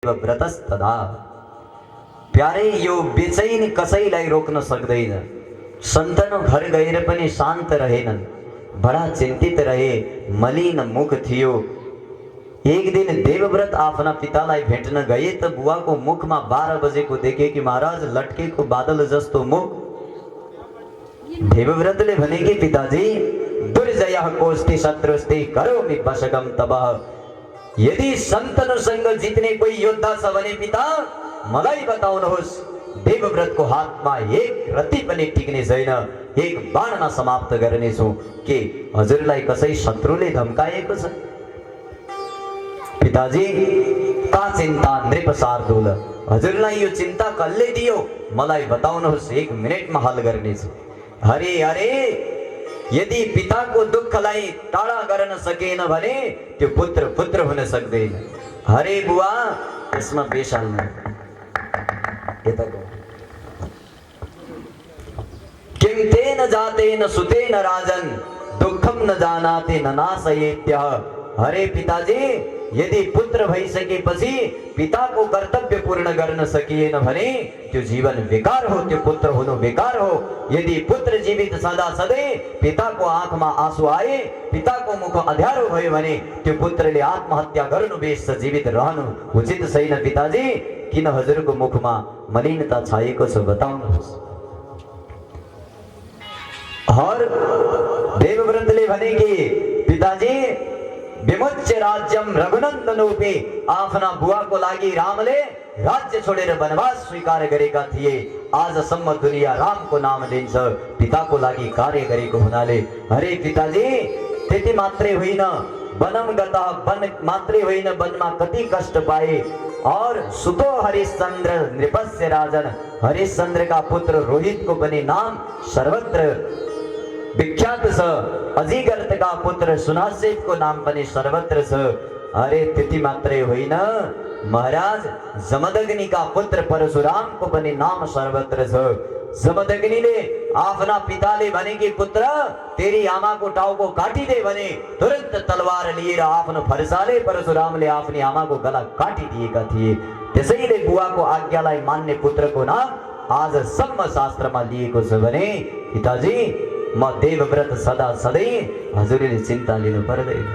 व्रतस्तदा। प्यारे यो बेचैन कसैलाई रोक्न सक्दैन। सन्तनो घर गएर पनि शान्त रहेनन्, बडा चिन्तित रहे, मलिन मुख थियो। एक दिन देवव्रत आफ्ना पितालाई भेट्न गए त बुवाको मुखमा 12 बजेको देखे कि महाराज लटकेको बादल जस्तो मुख। देवव्रतले भने कि पिताजी दुर्जयः कोस्ति शत्रुस्ति करोमि वशगम तबः। यदि सन्तनुसँग जित्ने कोही योद्धा छ भने पिता मलाई बताउनुहोस्। देवव्रतको हातमा एक रति पनि टिक्ने छैन, एक बाणमा समाप्त गर्नेछु। के हजुरलाई कसै शत्रुले धम्काएको छ? पिताजी का चिन्ता नृप शार्दूल, हजुरलाई यो चिन्ता कसले दियो मलाई बताउनुहोस्, 1 मिनेटमा हल गर्नेछु। अरे अरे यदि पिताको दुःखलाई टाढा गर्न सकेन भने त्यो पुत्र पुत्र हुन सक्दैन। अरे बुवा यसमा बेसाल्नु किम तेन जातेन सुतेन राजन दुःखम न जानाते न नाशयेत्यः। अरे पिताजी यदि पुत्र भइसकेपछि पिताको कर्तव्य पूर्ण गर्न सकिएन भने त्यो जीवन बेकार हो, त्यो पुत्र हुनु बेकार हो। यदि पुत्र जीवित सदा सधैँ पिताको आँखमा आँसु आए, पिताको मुख अँध्यारो भयो भने त्यो पुत्रले आत्महत्या गर्नु बेस, जीवित रहनु उचित छैन। पिताजी किन हजुरको मुखमा मलिनता छाएको छ बताउनुहोस्। और देवव्रतले भने कि पिताजी विमुच्य राज्यम रघुनन्दनोपि, आफ्ना बुवाको लागि रामले राज्य छोडेर वनवास स्वीकार गरेका थिए। आजसम्म दुनिया रामको नाम लिन्छ पिताको लागि कार्य गरेको हुनाले। अरे पिताजी त्यति मात्रै होइन, वनम गता वन मात्रै होइन, वनमा कति कष्ट पाए। और सुतो हरिश्चन्द्र नृपस्य राजन, हरिश्चन्द्र का पुत्र रोहित को पनि नाम सर्वत्र विख्यात छ। अजिगर्त का पुत्र सुनासेत को नाम पनि सर्वत्र छ। अरे त्यति मात्रै होइन, महाराज जमदग्नि का पुत्र परशुराम को पनि नाम सर्वत्र छ। जमदग्निले आफ्ना पिताले भने कि पुत्र तेरी आमाको टाउको काटिदे भने तुरन्त तलवार लिएर आफ्नो फर्साले परशुरामले आफ्नी आमाको गला काटिदिएका थिए। त्यसैले बुवाको आज्ञालाई मान्ने पुत्रको नाम आजसम्म शास्त्रमा लिएको छ भने पिताजी म देवव्रत सदा सधैँ हजुरले चिन्ता लिनु पर्दैन।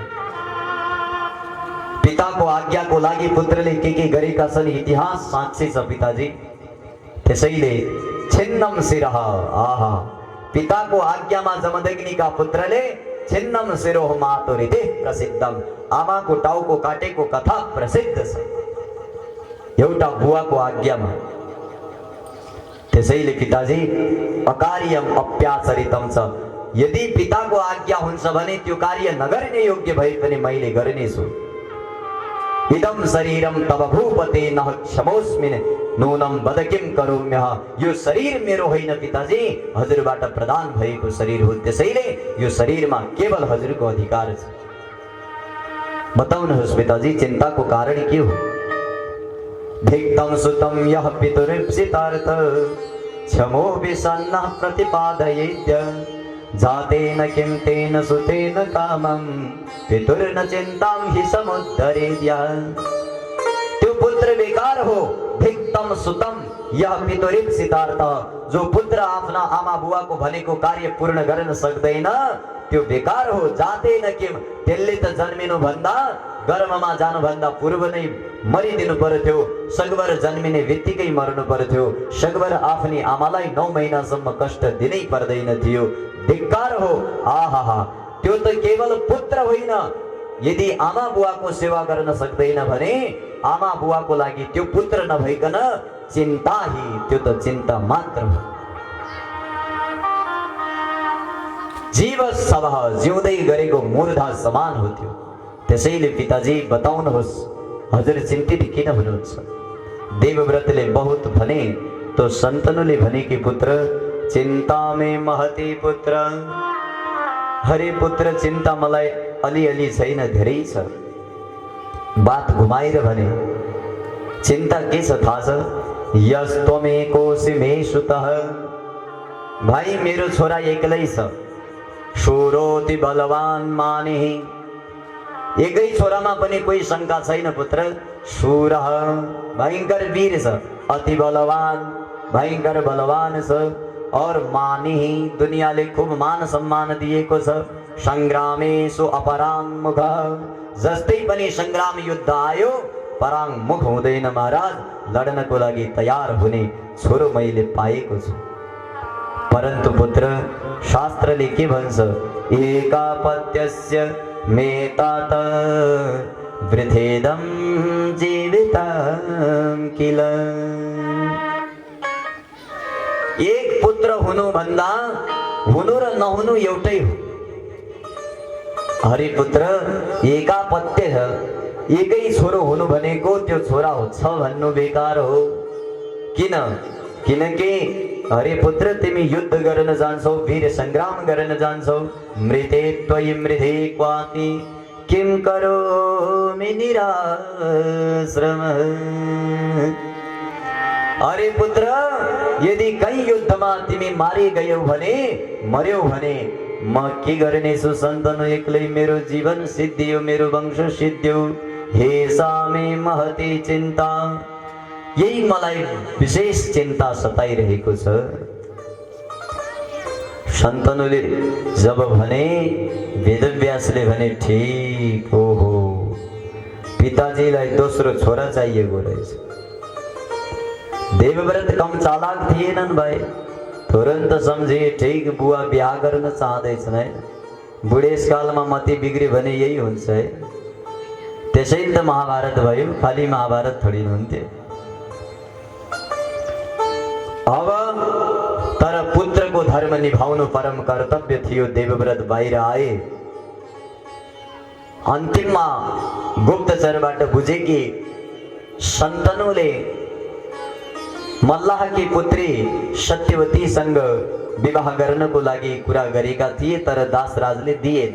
पिताको आज्ञाको लागि पुत्रले के गरेका छन् इतिहास साक्षी छ पिताजी। त्यसैले छिन्नम शिरः, आहा पिताको आज्ञामा जमदग्निका पुत्रले छिन्नम शिरोह मातुरिते प्रसिद्धम, आमाको टाउको काटेको कथा प्रसिद्ध छ एउटा बुवाको आज्ञामा। त्यसैले पिताजी अकार्यम अप्याचरितम छ। यदि पिताको आज्ञा हुन्छ भने त्यो कार्य नगर्ने योग्य भए पनि मैले गर्नेछु। इदम शरीरम तव भूपते न क्षमोस्मि नूनम वद किम करोम्यः, यो शरीर मेरो होइन पिताजी, हजुरबाट प्रदान भएको शरीर हो। त्यसैले यो शरीरमा केवल हजुरको अधिकार छ। बताउनुहोस् पिताजी चिन्ताको कारण के हो? धिक्तम सुतम यः पितुरिप्सितार्थ क्षमो विसन्नः प्रतिपादयेद्य, जातेन किं तेन सुतेन कामं पितुर्न चिन्तां हि समुद्धरेद्य। त्यो पुत्र बेकार हो। धिक्तम सुतम यः पितुरिप्सितार्थ, जो पुत्र आफ्ना आमा बुवाको भनेको कार्य पूर्ण गर्न सक्दैन त्यो बेकार हो। जातेन किम, त्यसले त जन्मिनु भन्दा गर्भमा जानु भन्दा पूर्व नै मरिदिनु पर्थ्यो। सगभर जन्मिने बित्तिकै मर्नु पर्थ्यो। सगभर आफ्नी आमालाई 9 महिनासम्म कष्ट दिनै पर्दैन थियो। धिक्कार हो। आहा त्यो त केवल पुत्र होइन, यदि आमा बुवाको सेवा गर्न सक्दैन भने आमा बुवाको लागि त्यो पुत्र नभइकन चिन्ता ही, त्यो त चिन्ता मात्र हो। जीव सब जिउँदै गरेको मुर्दा समान हो त्यो। त्यसैले पिताजी बताउनुहोस् हजुर चिन्तित किन हुनुहुन्छ? देवव्रतले बहुत भने तो शन्तनुले भने कि पुत्र चिन्ता में महती पुत्र। हरे पुत्र चिन्ता मलाई अलिअलि छैन, धेरै छ। बात घुमाएर भने चिन्ता के छ थाहा छ? यस्त्वमेकोऽसि मे सुतः, भाइ मेरो छोरा एक्लै छ। शूरोति बलवान मानिहि, एकै छोरामा पनि कोही शंका छैन पुत्र। शूरः भयंकर वीर छ, अति बलवान भयंकर बलवान छ, और मानी दुनियाले खूब मान सम्मान दिएको छ। संग्रामेषु अपराङ्मुख जस्तै पनि संग्राम युद्ध आयो पराङ्मुख हुँदैन महाराज, लड्नको लागि तयार हुने छोरो मैले पाएको छु। परन्तु पुत्र शास्त्रले के भन्छ, एकापत्यस्य मेतात वृथेदं जीवितं किल। एक पुत्र हुनु भन्दा हुनु र नहुनु एउटै हो। हरिपुत्र एकापत्य छ, एकै छोरो हुनु भनेको त्यो छोरा हो छ भन्नु बेकार हो। किन? किनकि हरिपुत्र तिमी युद्ध गर्न जान्छौ, वीर संग्राम गर्न जान्छौ। मृते त्वयि मृधे क्वाति किम करोमि निराश्रम। अरे पुत्र, यदि कहीं युद्धमा तिमी मारि गयौ भने, मर्यौ भने म के गर्नेछु सन्तनु, एक्लै मेरो जीवन सिद्धियो, मेरो वंश सिद्धियो। हे सामे महती चिन्ता, यही मलाई विशेष चिन्ता सताइरहेको छ। शन्तनुले जब भने, वेदव्यासले भने ठीक हो, पिताजीलाई दोस्रो छोरा चाहिएको रहेछ। देवव्रत कम चालाक थिएनन् भाइ, तुरन्त सम्झे ठीक बुवा बिहा गर्न चाहँदैछन् है। बुढेसकालमा मति बिग्रियो भने यही हुन्छ है। त्यसैले त महाभारत भयो, खाली महाभारत थोडी हुन्थ्यो। अब तर पुत्रको धर्म निभाउनु परम कर्तव्य थियो। देवव्रत बाहिर आए, अन्तिममा गुप्तचरबाट बुझे कि शन्तनुले मल्लाहकी पुत्री सत्यवतीसँग विवाह गर्नको लागि कुरा गरेका थिए, तर दासराजले दिएन।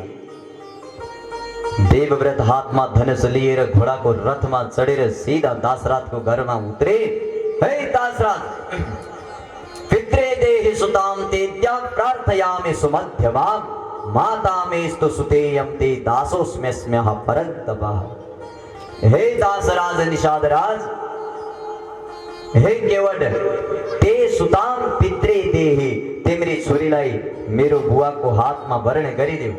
देवव्रत हातमा धनुष लिएर घोडाको रथमा चढेर सीधा दासराजको घरमा उत्रे। हे दासराज, पित्रे देहि सुताम तेद्या प्रार्थयामि सुमध्यमाम मातामेस्तु सुतेयं ते दासोस्म्यस्म्यः परन्तपः। हे दासराज निषादराज, हे केवट, ते सुताम पित्रे देहि, तिम्री छोरीलाई मेरो बुवाको हातमा वर्ण गरिदेऊ।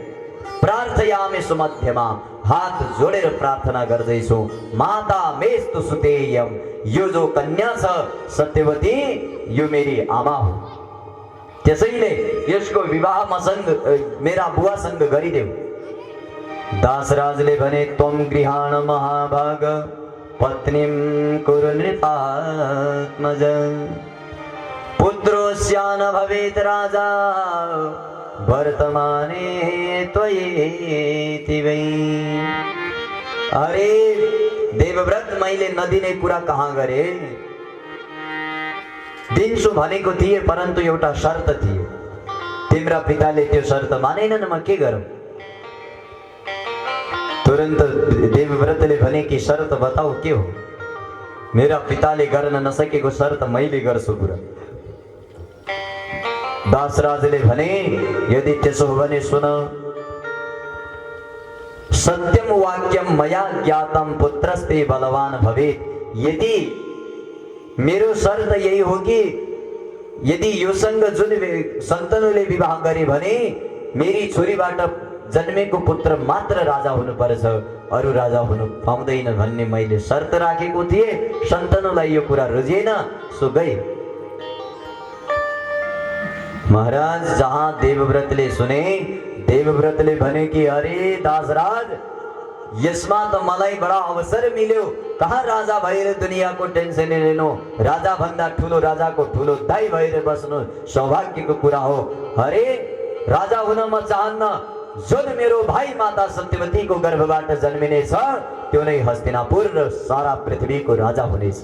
प्रार्थयामि सुमध्यमा, हात जोडेर प्रार्थना गर्दैछु। माता मेस्तु सुतेयम, यो जो कन्या छ सत्यवती, यो मेरी आमा हो। त्यसैले यसको विवाह मसँग, मेरा बुवासँग गरिदेऊ। दासराजले भने, त्वं गृहाण महाभाग पत्नीं कुरु नृपात्मज, पुत्रोऽस्य न भवेत् राजा वर्तमाने त्वयेति वै। अरे देवव्रत, मैले नदिने कुरा कहाँ गरे? दिन्छु भनेको थिए, परन्तु एउटा शर्त थियो। तिम्रा पिताले त्यो शर्त मानेनन्, म के गरौँ? तुरंत देवव्रतले भने कि शर्त बताऊ के हो? मेरा पिताले गर्न नसकेको शर्त मैले गर्छु पुरा। दासराजले भने, यदि त्यसो हो भने सुन, सत्यम वाक्यम मया ज्ञातम पुत्रस्ते बलवान भवेत्। यदि मेरो शर्त यही हो कि यदि योसँग जुन शन्तनुले विवाह गरे भने मेरी छोरीबाट जन्मेको पुत्र मात्र राजा हुनुपर्छ, अरू राजा हुनु पाउँदैन भन्ने मैले शर्त राखेको थिएँ। शन्तनुलाई यो कुरा रुझेन, सो गए। महाराज जहाँ देवव्रतले सुने, देवव्रतले भने कि अरे दासराज, यसमा त मलाई बडा अवसर मिल्यो। कहाँ राजा भएर दुनियाँको टेन्सन लिनु, राजा भन्दा ठुलो राजाको ठुलो दाइ भएर बस्नु सौभाग्यको कुरा हो। अरे राजा हुन म चाहन्न, जुन मेरो भाइ माता सत्यवतीको गर्भबाट जन्मिनेछ त्यो नै हस्तिनापुर र सारा पृथ्वीको राजा हुनेछ।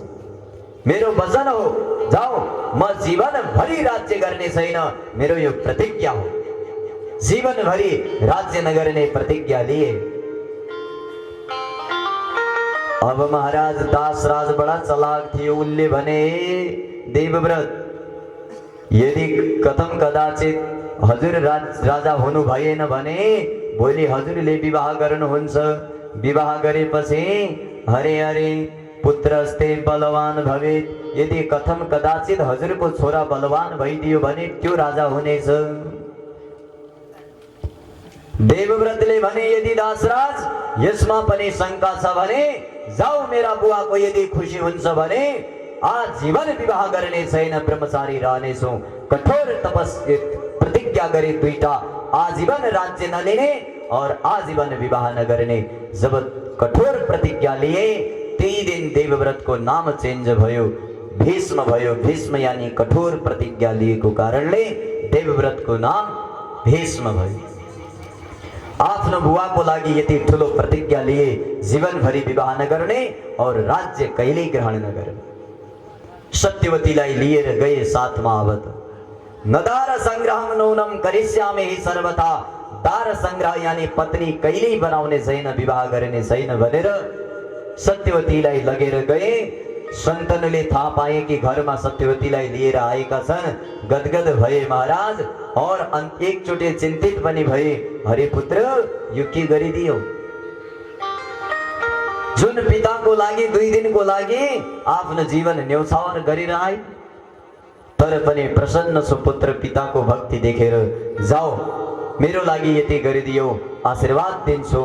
मेरो वचन हो, जाऊ, म जीवनभरि राज्य गर्ने छैन, मेरो यो प्रतिज्ञा हो। जीवनभरि राज्य नगर्ने प्रतिज्ञा लिए। अब महाराज दासराज बडा चलाक थियो। उनले भने, देवव्रत, यदि कथम कदाचित हजुर राजा हुनु भएन भने भोलि हजुरले विवाह गर्नुहुन्छ। विवाह गरेपछि हरे हरे पुत्रस्ते बलवान भवेत्, यदि कथम कदाचित हजुरको छोरा बलवान भइदियो भने त्यो राजा हुनेछ। देवव्रतले भने यदि दासराज यसमा पनि शंका छ भने जाऊ, मेरा बुवाको यदि खुसी हुन्छ भने आजीवन विवाह गर्ने छैन, ब्रह्मचारी रहनेछौ। कठोर तपस्या प्रतिज्ञा गरे दुईटा, आजीवन राज्य नलिने और आजीवन विवाह नगर्ने। जब कठोर प्रतिज्ञा लिए त्यही दिन देवव्रत को नाम चेन्ज भयो, भीष्म भयो। भीष्म यानी कठोर प्रतिज्ञा लिएको कारणले देवव्रत को नाम भीष्म भयो। आफ्नो बुवाको लागि यति ठुलो प्रतिज्ञा लिए, जीवनभरि विवाह नगर्ने और राज्य कहिल्यै ग्रहण नगर्ने। सत्यवतीलाई लिएर गए साथमा आवत। नदार संग्रहम नौनम करिष्यामि हि सर्वथा, दार संग्रह यानी पत्नी कहिल्यै बनाउने छैन, विवाह गर्ने छैन भनेर सत्यवतीलाई लगेर गए। सन्तनुले थाहा पाए कि घरमा सत्यवतीलाई लिएर आएका छन्, गदगद भए महाराज और एकचोटि चिन्तित पनि भए। हरे पुत्र, यो के गरिदियो? जुन पिताको लागि 2 दिनको लागि आफ्नो जीवन न्यौछावर गरेर आए, तर पनि प्रसन्न सुपुत्र पिताको भक्ति देखेर जाऊ, मेरो लागि यति गरिदियो, आशीर्वाद दिन्छु,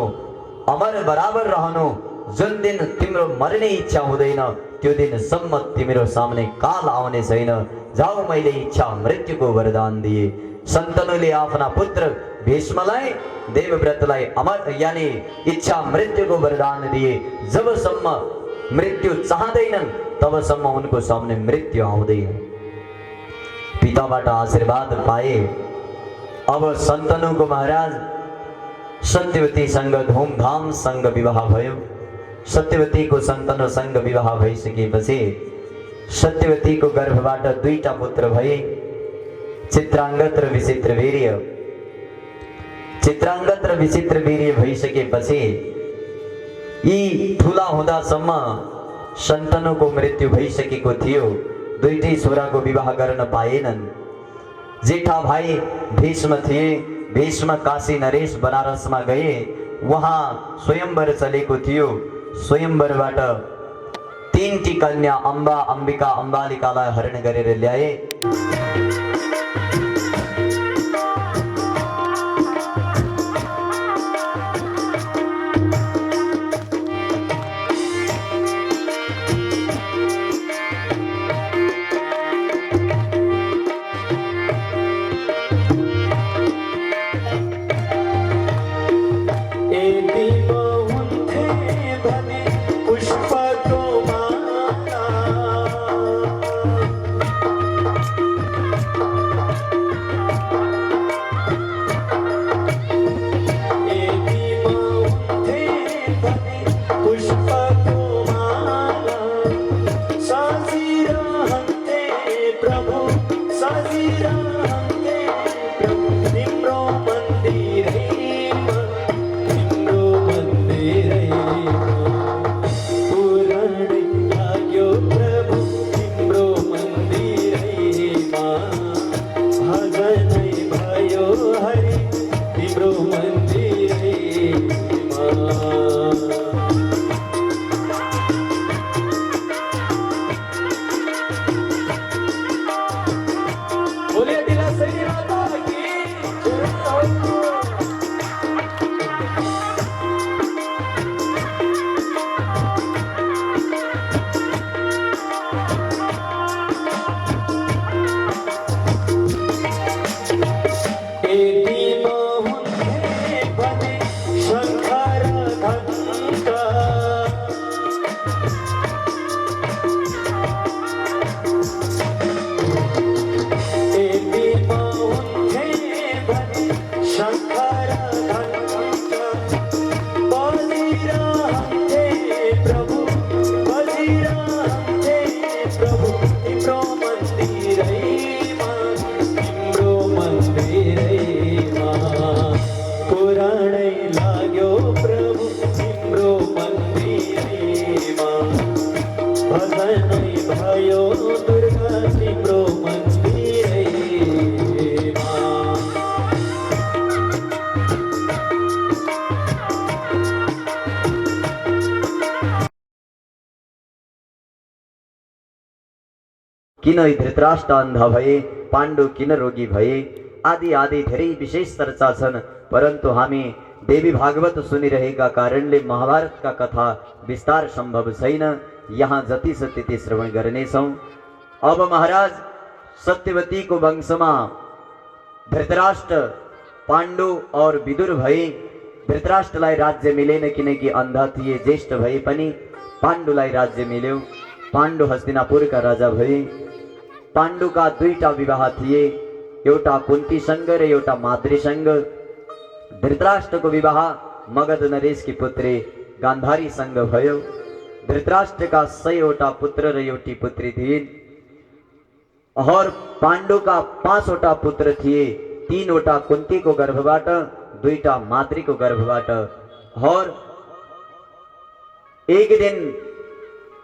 अमर बराबर रहनु। जुन दिन तिम्रो मर्ने इच्छा हुँदैन त्यो दिनसम्म तिम्रो सामने काल आउने छैन। जाऊ, मैले इच्छा मृत्युको वरदान दिए। सन्तनुले आफ्ना पुत्र भीष्मलाई देवव्रतलाई अमर यानी इच्छा मृत्युको वरदान दिए। जबसम्म मृत्यु चाहदैनन् तबसम्म उनको सामने मृत्यु आउँदैन। पिताबाट आशीर्वाद पाए। अब सन्तनुको महाराज सत्यवतीसँग धूमधामसँग विवाह भयो। सत्यवतीको सन्तनुसँग विवाह भइसकेपछि सत्यवतीको गर्भबाट 2टा पुत्र भए, चित्रांगत र विचित्रवीर्य। चित्रांगत र विचित्रवीर्य भइसकेपछि यी ठुला हुँदासम्म सन्तनुको मृत्यु भइसकेको थियो। 2टै छोराको विवाह गर्न पाएनन्। जेठा भाइ भीष्म थिए। भीष्म काशी नरेश बनारसमा गए। वहाँ स्वयंवर चलेको थियो। स्वयंवरबाट 3टी कन्या अम्बा, अम्बिका, अम्बालिकालाई हरण गरेर ल्याए। किन धृतराष्ट्र अंध भए, पाण्डु किन रोगी भए, आदि आदि धेरै विशेष चर्चा छन्। परन्तु हामी देवी भागवत सुनिरहेका कारणले महाभारतका कथा विस्तार सम्भव छैन। यहाँ जति छ त्यति श्रवण गर्नेछौँ। अब महाराज सत्यवतीको वंशमा धृतराष्ट्र, पाण्डु और विदुर भए। धृतराष्ट्रलाई राज्य मिलेन किनकि अंध थिए, ज्येष्ठ भए पनि पाण्डुलाई राज्य मिल्यो। पाण्डु हस्तिनापुरका राजा भए। पाण्डुका दुईटा विवाह थिए, एउटा कुन्तीसँग र एउटा माद्रीसँग। धृतराष्ट्रको विवाह मगध नरेशकी पुत्री गान्धारीसँग भयो। धृतराष्ट्रका 100वटा पुत्र र एउटी पुत्री थिइन्। और पाण्डुका 5वटा पुत्र थिए, 3वटा कुन्तीको गर्भबाट, 2टा माद्रीको गर्भबाट। और एक दिन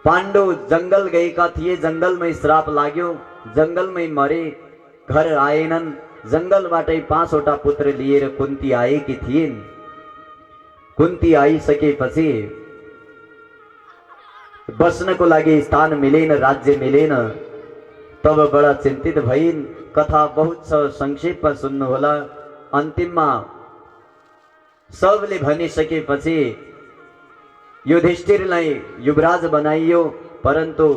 पाण्डु जंगल गएका थिए, जंगलमै श्राप लाग्यो, जंगलमै मरे, घर आएनन्। जंगलबाटै 5वटा पुत्र लिएर कुन्ती आएकी थिइन्। कुन्ती आइसकेपछि बस्नको लागि स्थान मिलेन, राज्य मिलेन। तब बडा चिन्तित भइन्। कथा बहुत छ, संक्षेपमा सुन्नुहोला। अन्तिममा सबले भनिसकेपछि युधिष्ठिरलाई युवराज बनाइयो। परन्तु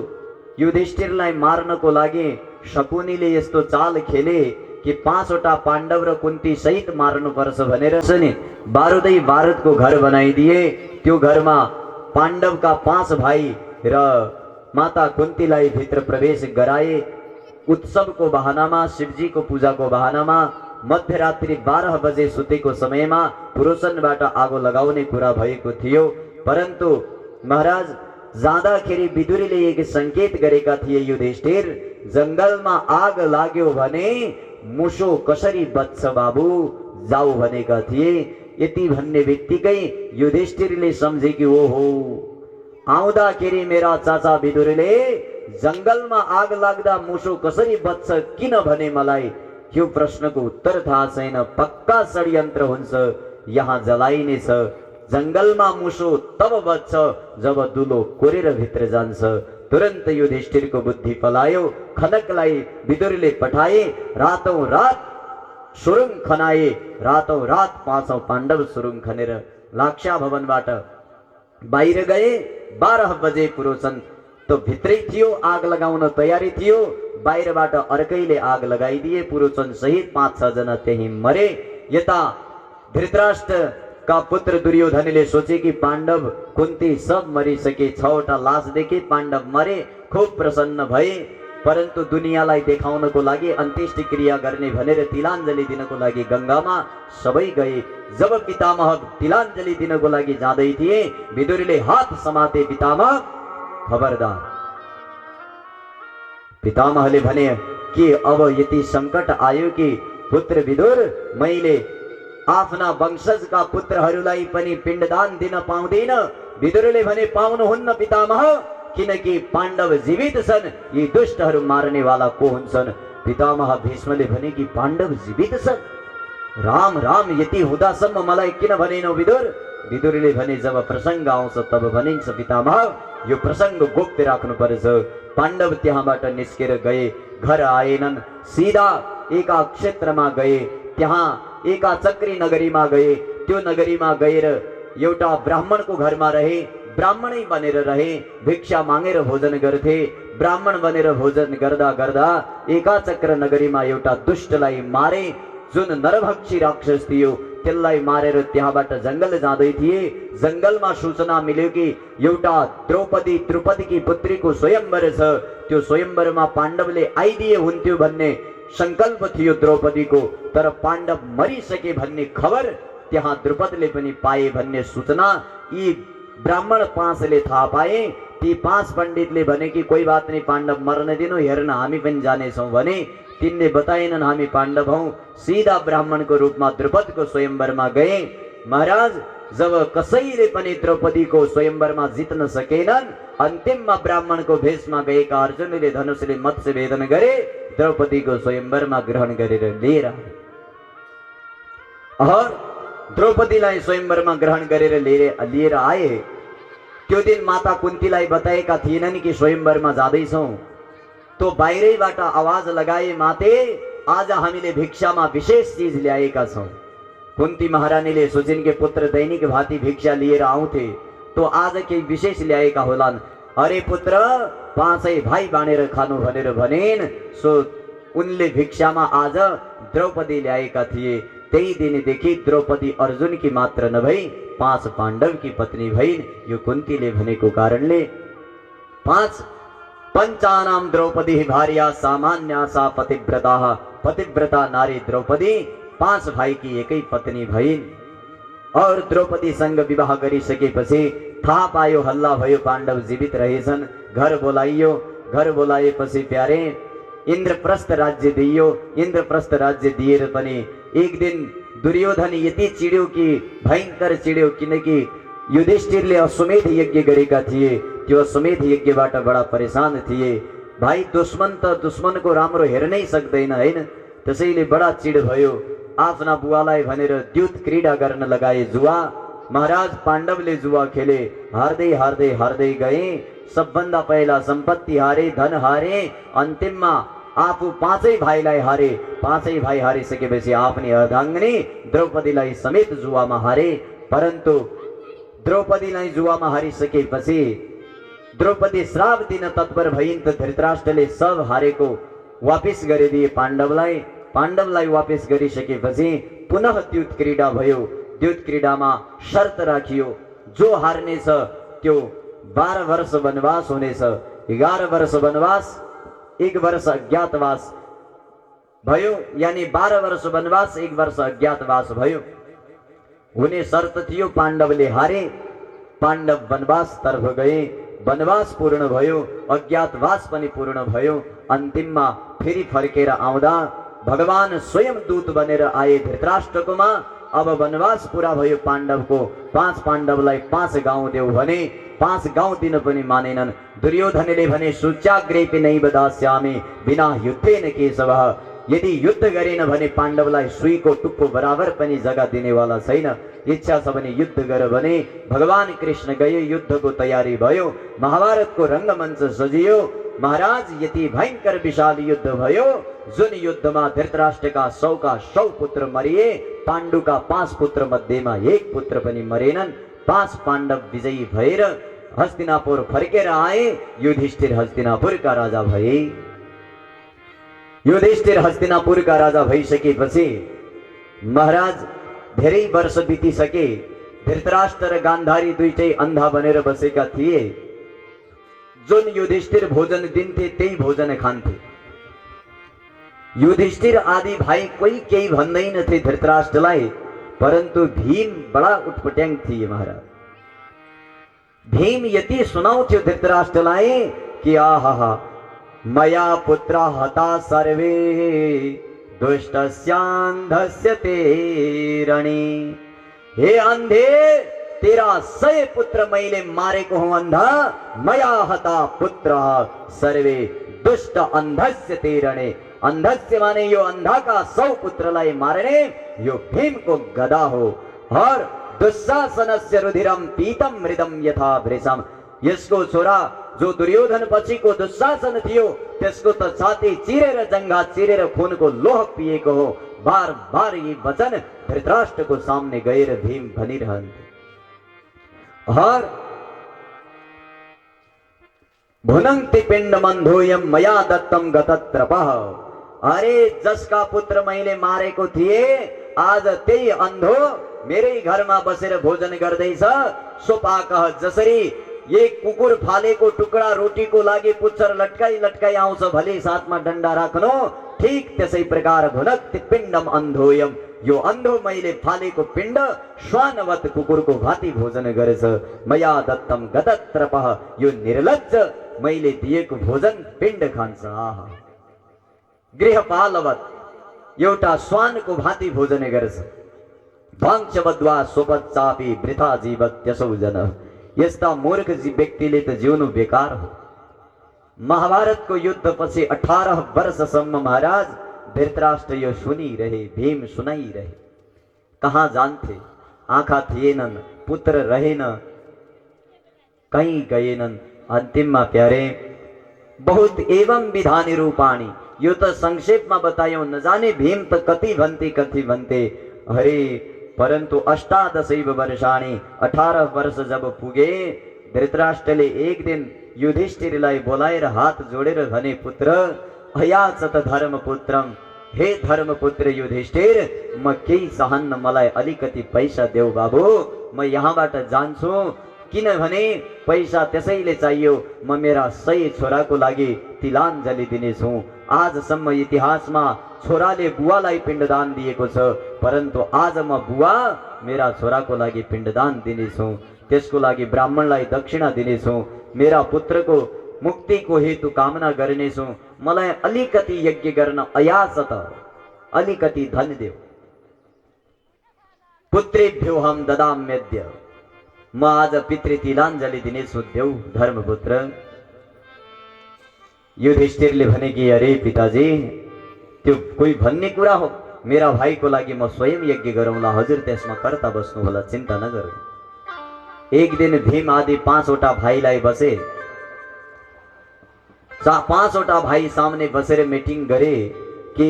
युधिष्ठिरलाई मार्नको लागि शकुनीले यस्तो चाल खेले कि 5वटा पाण्डव र कुन्ती सहित मार्नुपर्छ भनेर बारुदै बारुदको घर बनाइदिए। त्यो घरमा पाण्डवका 5 भाइ र माता कुन्तीलाई भित्र प्रवेश गराए। उत्सवको बहानामा, शिवजीको पूजाको बहानामा मध्यरात्रि 12 बजे सुतेको समयमा पुरोचनबाट आगो लगाउने कुरा भएको थियो। परन्तु महाराज जाँदाखेरि विदुरीले एक संकेत गरेका थिए, युधिष्ठिर जंगलमा आग लाग्यो भने मुसो कसरी बच्छ बाबु, जाऊ भनेका थिए। यति भन्ने बित्तिकै युधिष्ठिरले सम्झे कि ओहो, आउँदाखेरि मेरा चाचा विदुरले जंगलमा आग लाग्दा मुसो कसरी बच्छ किन भने मलाई यो प्रश्नको उत्तर थाहा छैन। पक्का षड्यन्त्र हुन्छ, यहाँ जलाइनेछ। जंगलमा मुसो तब बच्छ जब दुलो कोरेर भित्र जान्छ। तुरन्त युधिष्ठिरको बुद्धि पलायो। खनकलाई विदुरले पठाए, रातौं रात सुरुङ खनाए। रातौं रात 5औं पाण्डव सुरुङ खनेर लाक्षा भवनबाट बाहिर गए। 12 बजे पुरोचन तो भित्रै थियो, आग लगाउन तयारी थियो। बाहिरबाट अर्कैले आग लगाइदिए। पुरोचन सहित 5-6 जना त्यही मरे। यता धृतराष्ट्र का पुत्र दुर्योधनले सोचे कि पाण्डव कुन्ती सब मरिसके। 6वटा लास देखे, पाण्डव मरे। खूब प्रसन्न भए। परन्तु दुनियाँलाई देखाउनको लागि, अन्त्येष्टि क्रिया गर्ने भनेर तिलाञ्जली दिनको लागि गंगामा सबै गए। जब पितामह तिलाञ्जली दिनको लागि जाँदै थिए, विदुरले हात समाते, पितामह खबरदार। पितामहले भने कि अब यति संकट आयो कि पुत्र विदुर, मैले आफ्ना वंशजका पुत्रहरूलाई पनि पिण्डदान दिन पाउँदैन। विदुरले भने पाउनुहुन्न पितामह, किनकि पाण्डव जीवित छन्, यी दुष्टहरू मार्नेवाला को हुन्छन्। पितामह भीष्मले भने कि पाण्डव जीवित छन्। राम राम, यति हुँदासम्म मलाई किन भनेनौ विदुर? विदुरले भने जब प्रसङ्ग आउँछ तब भनिन्छ पितामह, यो प्रसङ्ग गुप्त राख्नुपर्छ। पाण्डव त्यहाँबाट निस्केर गए, घर आएनन्। सिधा एका क्षेत्रमा गए, त्यहाँ एका चक्री नगरीमा गए। त्यो नगरीमा गएर एउटा ब्राह्मणको घरमा रहे। ब्राह्मणै बनेर रहे, भिक्षा मागेर भोजन गर्थे। ब्राह्मण बनेर भोजन गर्दा गर्दा एका चक्र नगरीमा एउटा दुष्टलाई मारे, जुन नरभक्षी राक्षस थियो। त्यसलाई मारेर त्यहाँबाट जंगल जाँदै थिए। जंगलमा सूचना मिल्यो कि एउटा द्रौपदीकी पुत्रीको स्वयंवर छ। त्यो स्वयंवरमा पाण्डवले आइदिए हुन्थ्यो भन्ने संकल्प थियो द्रौपदीको, तर पाण्डव मरिसके भन्ने खबर त्यहाँ द्रुपदले पनि पाए भन्ने सूचना यी ब्राह्मण 5ले थाहा पाए। ती 5 पण्डितले भने कि कोही बात नहीं, पाण्डव मर्न दिनु, हेर्न हामी पनि जानेछौँ भने। तिनले बताएनन् हामी पाण्डव हौं। सीधा ब्राह्मणको रूपमा द्रुपदको स्वयंवरमा गए। महाराज जब कसैले पनि द्रौपदीको स्वयंवरमा जित्न सकेनन्, अन्तिममा ब्राह्मणको भेषमा गएका अर्जुनले धनुषले मत्स्य भेदन गरे, द्रौपदीको स्वयंवरमा ग्रहण गरेर लिएर आए। और द्रौपदीलाई स्वयंवरमा ग्रहण गरेर लिएर आए। त्यो दिन माता कुन्तीलाई बताएका थिएनन् कि स्वयंवरमा जाँदैछौँ। तो बाहिरैबाट आवाज लगाए माते आज हामीले भिक्षामा विशेष चीज ल्याएका छौं। कुन्ती महारानीले सोचिन् कि पुत्र दैनिक भाती भिक्षा लिएर आउँथे, तो आज केही विशेष ल्याएका होलान्। अरे पुत्र, पाँचै भाइ बाँडेर खानु भनेर भनिन्। सो उनले भिक्षामा आज द्रौपदी ल्याएका थिए। त्यही दिनदेखि द्रौपदी अर्जुनकी मात्र नभई 5 पाण्डवकी पत्नी भइन्। यो कुन्तीले भनेको कारणले 5 पंचानाम द्रौपदी भार्या सामान्या सा पतिव्रता। पतिव्रता नारी द्रौपदी 5 भाइ की एकै पत्नी भइन्। और द्रौपदीसँग विवाह गरिसकेपछि थाहा पायो, हल्ला भयो, पाण्डव जीवित रहेछन्। घर बोलाइयो। घर बोलाएपछि प्यारे इन्द्रप्रस्थ राज्य दिइयो। इन्द्रप्रस्थ राज्य दिएर पनि एक दिन दुर्योधन यति चिड्यो कि भयंकर चिड्यो, किनकि युधिष्ठिरले अश्वमेध यज्ञ गरेका थिए। त्यो अश्वमेध यज्ञबाट बडा परेशान थिए। भाइ दुश्मन त दुश्मनको राम्रो हेर्नै सक्दैन हैन। त्यसैले बडा चिड भयो। आफ्ना बुवालाई भनेर द्युत क्रीडा गर्न लगाए, जुवा। महाराज पाण्डवले जुवा खेले। हार्दै हार्दै हार्दै गए। सबभन्दा पहिला सम्पत्ति हारे, धन हारे। अन्तिममा आफू 5 भाइलाई हारे। 5 भाइ हारिसकेपछि आफ्नी अर्धाङ्गिनी द्रौपदीलाई समेत जुवामा हारे। परन्तु द्रौपदीलाई जुवामा हारिसकेपछि द्रौपदी श्राप दिन तत्पर भइन्। त धृतराष्ट्रले सब हारेको वापिस गरिदिए पाण्डवलाई। पाण्डवलाई वापिस गरिसकेपछि पुनः द्युत क्रीडा भयो। द्युत क्रीडामा शर्त राखियो, जो हार्नेछ त्यो 12 वर्ष वनवास हुनेछ। 11 वर्ष वनवास, 1 वर्ष अज्ञातवास भयो। यानी 12 वर्ष वनवास, 1 वर्ष अज्ञातवास भयो। हुने शर्त थियो। पाण्डवले हारे। पाण्डव वनवास तर्फ गए। वनवास पूर्ण भयो, अज्ञातवास पनि पूर्ण भयो। अन्तिममा फेरि फर्केर आउँदा भगवान स्वयं दूत बनेर आए धृतराष्ट्रकोमा। अब वनवास पूरा भयो पाण्डवको। 5 पाण्डवलाई 5 गाउँ देऊ भने 5 गाउँ दिन पनि मानेनन्। दुर्योधनले भने सूच्याग्रेपि नैव दास्यामि बिना युद्धेन केशवः। यदि युद्ध गरेन भने पाण्डवलाई सुईको टुप्पो बराबर पनि जग्गा दिनेवाला छैन। इच्छा छ भने युद्ध गर भने भगवान कृष्ण गए। युद्धको तयारी भयो। महाभारतको रंगमञ्च सजियो। महाराज यति भयंकर विशाल युद्ध भयो, जुन युद्धमा धृतराष्ट्रका 100 का 100 पुत्र मरिए। पाण्डुका 5 पुत्र मध्येमा 1 पुत्र पनि मरेनन्। 5 पाण्डव विजयी भएर हस्तिनापुर फर्केर आए। युधिष्ठिर हस्तिनापुरका राजा भए। युधिष्ठिर हस्तिनापुरका राजा भइसकेपछि महाराज धेरै वर्ष बितिसके। धृतराष्ट्र र गान्धारी दुईटै अन्धा बनेर बसेका थिए। जुन युधिष्ठिर भोजन दिन्थे त्यही भोजन खान्थे। युधिष्ठिर आदि भाइ कोही केही भन्दैनथे धृतराष्ट्रलाई, परन्तु भीम बडा उटपट्याङ थिए। महाराज भीम यति सुनाउँथ्यो धृतराष्ट्रलाई कि आहा, मया पुत्र हता सर्वे दुष्टस्यान्धस्य ते रणे। हे अंधे, तेरा 100 पुत्र मैले मारेको हूं अंधा। मया हता पुत्र सर्वे दुष्ट अंधस्य ते रणे। अंधस्य माने यो अंधा का 100 पुत्रलाई मार्ने यो भीमको गदा हो। और दुशासनस्य रुधिरम पीतम मृदम यथा वृषम। यसको छोरा जो दुर्योधन पछिको दुशासन थियो, त्यसको त छाती चिरेर जंघा चिरेर खूनको लोह पिएको हो। बार बार यी वचन धृतराष्ट्रको सामने गएर भीम भनिरहन्थे। और भुनन्ति पिण्डमन्धोयम मया दत्तम गतत्रपः। अरे जसका पुत्र मैले मारेको थिए, आज त्यही अन्धो मेरै घरमा बसेर भोजन गर्दैछ। सोपाकः, जसरी एक कुकुर फालेको टुक्रा रोटीको लागि पुच्छर लटकाई लटकाई आउँछ भले साथमा डन्डा राख्नु, ठीक त्यसै प्रकार भुनक्ति पिण्डम अन्धोयम। यो अन्धो मैले फालेको पिण्ड श्वानवत कुकुरको भाती भोजन गरेछ। मया दत्तम गतत्रपः। यो निर्लज्ज मैले दिएको भोजन पिण्ड खान्छ। आहा, गृहपालवत एउटा श्वानको भाती भोजन गर्छ। भाङ्क्षवद्वा स्वपच्चापि वृथा जीवत त्यसौ जन। यस्ता मूर्ख व्यक्तिले त जिउनु बेकार हो। महाभारतको युद्धपछि 18 वर्षसम्म महाराज धृतराष्ट्र यो सुनिरहे, भीम सुनाइरहे। कहाँ जान्थे? आँखा थिएनन्, पुत्र रहेन, कहीँ गएनन्। अन्तिममा प्यारे बहुत एवं विधानी रूपाणी। यो तो संक्षेप में बतायो, न जाने भीम तो कति भन्ते हरे। परंतु अष्टादशैव वर्षाणी 18 वर्ष जब पुगे, धृतराष्ट्रले एक दिन युधिष्ठिरलाई बोलाएर हात जोडेर भने, पुत्र अयाचत धर्मपुत्रम, हे धर्मपुत्र युधिष्ठिर, म केही चाहन्न, मलाई अलिकति पैसा देऊ बाबु, म यहाँबाट जान्छु। किनभने पैसा त्यसैले चाहियो, म मेरा 100 छोराको लागि तिलाञ्जली दिनेछु। आजसम्म इतिहासमा छोराले बुवालाई पिण्डदान दिएको छ, परन्तु आज म बुवा मेरा छोराको लागि पिण्डदान दिनेछु। त्यसको लागि ब्राह्मणलाई दक्षिणा दिनेछु। मेरा पुत्रको मुक्तिको हेतु कामना गर्नेछु। मलाई अलिकति यज्ञ गर्न अयाचत, अलिकति धन देऊ। पुत्रेभ्यो हम ददाम्यद्य, म आज पितृ तिलाञ्जली दिनेछु, देऊ धर्मपुत्र। युधिष्ठिरले भने कि अरे पिताजी, त्यो कोही भन्ने कुरा हो, मेरा भाइको लागि म स्वयं यज्ञ गरौँला, हजुर त्यसमा कर्ता बस्नु होला, चिन्ता नगर्नु। एक दिन भीम आदि 5 वटा भाइलाई बसे, 5 वटा भाइ सामने बसेर मिटिङ गरे कि